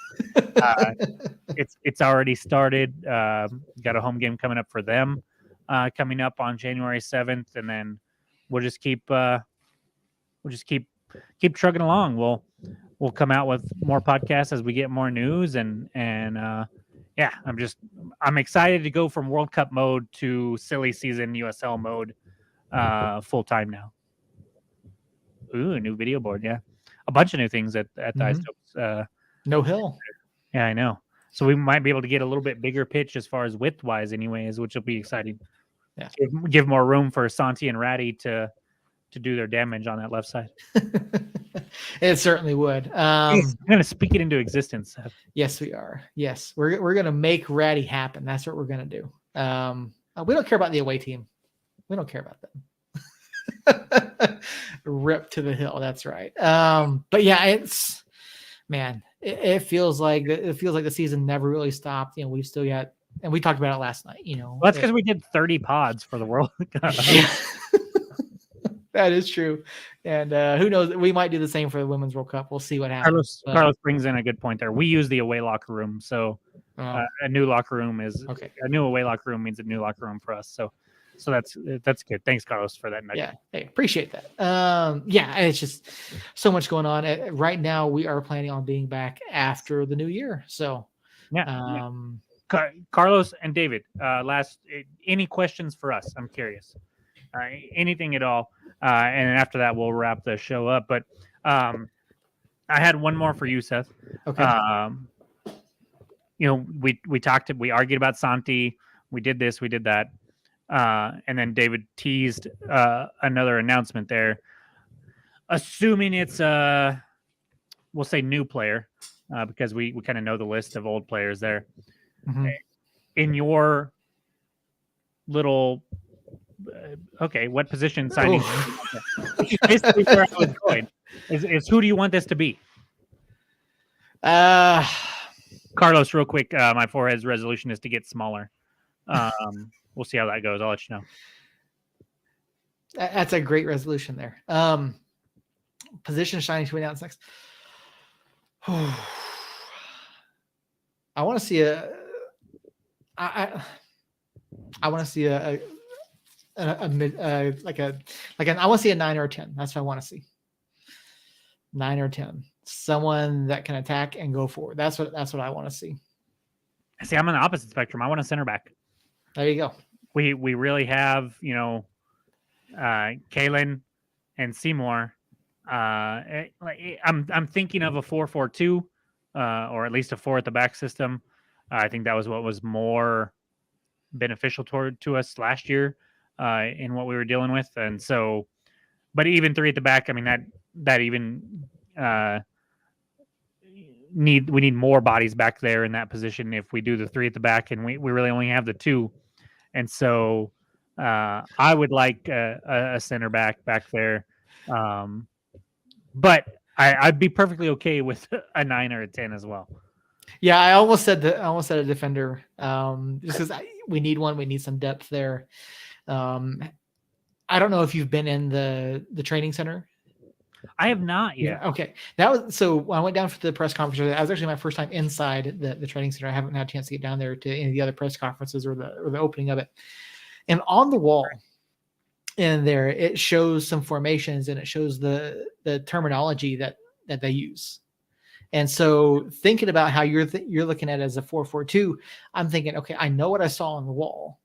Speaker 3: It's already started. Got a home game coming up for them, coming up on January 7th, and then we'll just keep trugging along. We'll come out with more podcasts as we get more news, and yeah, I'm excited to go from World Cup mode to silly season USL mode full time now. Ooh, a new video board, yeah. A bunch of new things at the Ice Topes.
Speaker 1: No hill.
Speaker 3: Yeah, I know. So we might be able to get a little bit bigger pitch as far as width wise, anyways, which will be exciting.
Speaker 1: Yeah,
Speaker 3: give more room for Santi and Ratty to do their damage on that left side.
Speaker 1: It certainly would.
Speaker 3: I'm going to speak it into existence, Seth.
Speaker 1: Yes, we are. Yes, we're going to make Ratty happen. That's what we're going to do. We don't care about the away team. We don't care about them. Rip to the hill. That's right. But yeah, it feels like the season never really stopped. You know, we've still got, and we talked about it last night. You know,
Speaker 3: well, that's because we did 30 pods for the World Cup.
Speaker 1: That is true. And who knows? We might do the same for the Women's World Cup. We'll see what happens.
Speaker 3: Carlos brings in a good point there. We use the away locker room, so a new locker room is
Speaker 1: okay.
Speaker 3: A new away locker room means a new locker room for us. So that's good. Thanks, Carlos, for that.
Speaker 1: Yeah, hey, appreciate that. Yeah, it's just so much going on right now. We are planning on being back after the new year. So
Speaker 3: yeah. Carlos and David, any questions for us? I'm curious. Anything at all? And then after that, we'll wrap the show up. But I had one more for you, Seth.
Speaker 1: Okay.
Speaker 3: You know, we argued about Santi. We did this, we did that. And then David teased another announcement there. Assuming it's we'll say new player, because we kind of know the list of old players there.
Speaker 1: Mm-hmm.
Speaker 3: In your little what position signing? Basically where I was going is who do you want this to be? Carlos, real quick, my forehead's resolution is to get smaller. We'll see how that goes. I'll let you know.
Speaker 1: That's a great resolution there. Position shining to announce next. I want to see I want to see a mid I want to see a 9 or a 10. That's what I want to see. 9 or 10. Someone that can attack and go forward. That's what I want to see.
Speaker 3: See, I'm on the opposite spectrum. I want a center back.
Speaker 1: There you go.
Speaker 3: We really have, you know, Kalen and Seymour. I'm thinking of a 4-4-2, or at least a 4 at the back system. I think that was what was more beneficial to us last year in what we were dealing with. And so, but even 3 at the back, I mean, that even we need more bodies back there in that position if we do the 3 at the back, and we really only have the 2. And so I would like a center back there. But I'd be perfectly okay with a 9 or a 10 as well.
Speaker 1: Yeah, I almost said a defender. Just because we need one, we need some depth there. I don't know if you've been in the training center.
Speaker 3: I have not yet.
Speaker 1: Yeah, okay. That was so when I went down for the press conference. That was actually my first time inside the training center. I haven't had a chance to get down there to any of the other press conferences or the opening of it. And on the wall in there, it shows some formations and it shows the terminology that they use. And so thinking about how you're looking at it as a 4-4-2, I'm thinking, okay, I know what I saw on the wall,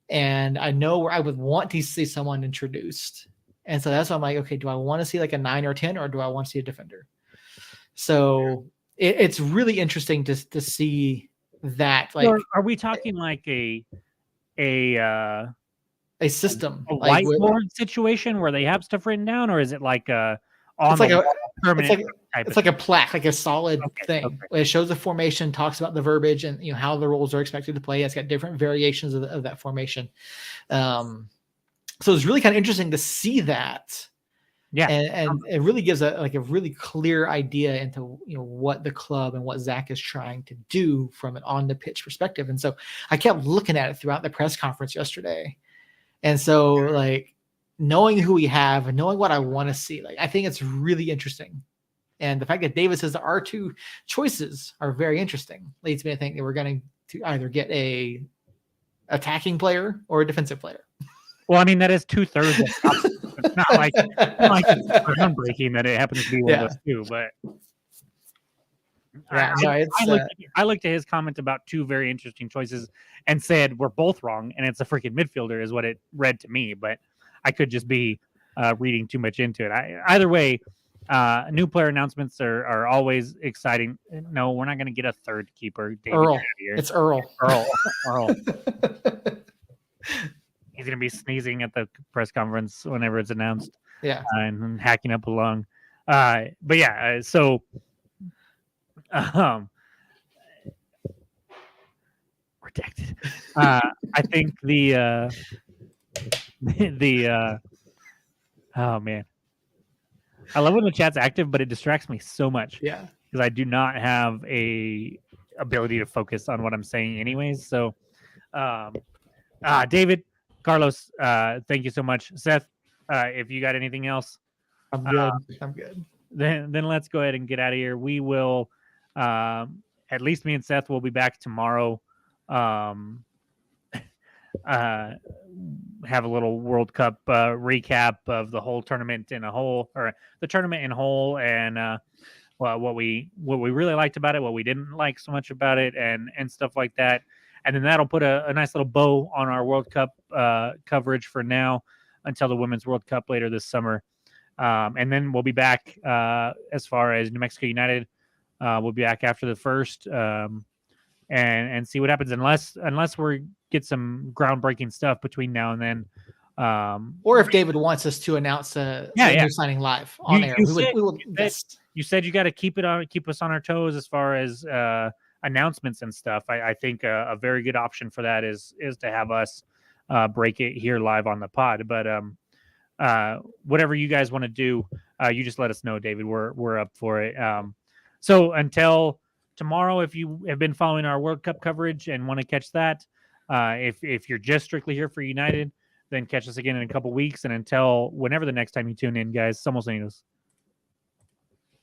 Speaker 1: and I know where I would want to see someone introduced. And so that's why I'm like, okay, do I want to see like a 9 or 10, or do I want to see a defender? So it's really interesting to see that. Like,
Speaker 3: are we talking like a
Speaker 1: a system,
Speaker 3: A
Speaker 1: like
Speaker 3: whiteboard situation where they have stuff written down, or is it like a on
Speaker 1: it's like
Speaker 3: the
Speaker 1: a
Speaker 3: permanent
Speaker 1: it's like a plaque, like a solid thing.
Speaker 3: okay.
Speaker 1: It shows the formation, talks about the verbiage, and how the roles are expected to play. It's got different variations of that formation. So it's really kind of interesting to see that.
Speaker 3: Yeah,
Speaker 1: and it really gives a really clear idea into what the club and what Zach is trying to do from an on the pitch perspective. And so I kept looking at it throughout the press conference yesterday, and so like knowing who we have and knowing what I want to see, like I think it's really interesting. And the fact that David says our two choices are very interesting leads me to think that we're going to either get a attacking player or a defensive player.
Speaker 3: Well, I mean, that is 2/3. It's not like it's groundbreaking that it happens to be one of those two, but I looked at his comment about two very interesting choices and said we're both wrong, and it's a freaking midfielder is what it read to me, but I could just be reading too much into it. Either way, new player announcements are always exciting. No, we're not going to get a third keeper. David,
Speaker 1: Earl. It's Earl.
Speaker 3: Earl. He's going to be sneezing at the press conference whenever it's announced.
Speaker 1: Yeah.
Speaker 3: And hacking up a lung. But yeah, so redacted. I think the oh man. I love when the chat's active, but it distracts me so much.
Speaker 1: Yeah.
Speaker 3: Because I do not have a ability to focus on what I'm saying anyways. So David, Carlos, thank you so much. Seth, if you got anything else,
Speaker 1: I'm good. I'm good.
Speaker 3: Then let's go ahead and get out of here. We will, at least me and Seth will be back tomorrow. Have a little World Cup recap of the whole tournament in a whole, or the tournament in whole, and well, what we really liked about it, what we didn't like so much about it, and stuff like that. And then that'll put a nice little bow on our World Cup coverage for now until the Women's World Cup later this summer. And then we'll be back as far as New Mexico United. We'll be back after the first and see what happens unless we get some groundbreaking stuff between now and then.
Speaker 1: Or if David wants us to announce a new signing live on air,
Speaker 3: you said you got to keep us on our toes as far as announcements and stuff. I think a very good option for that is to have us break it here live on the pod. But whatever you guys want to do, you just let us know, David. We're up for it. So until tomorrow, if you have been following our World Cup coverage and want to catch that, if you're just strictly here for United, then catch us again in a couple weeks. And until whenever the next time you tune in, guys, somos unidos.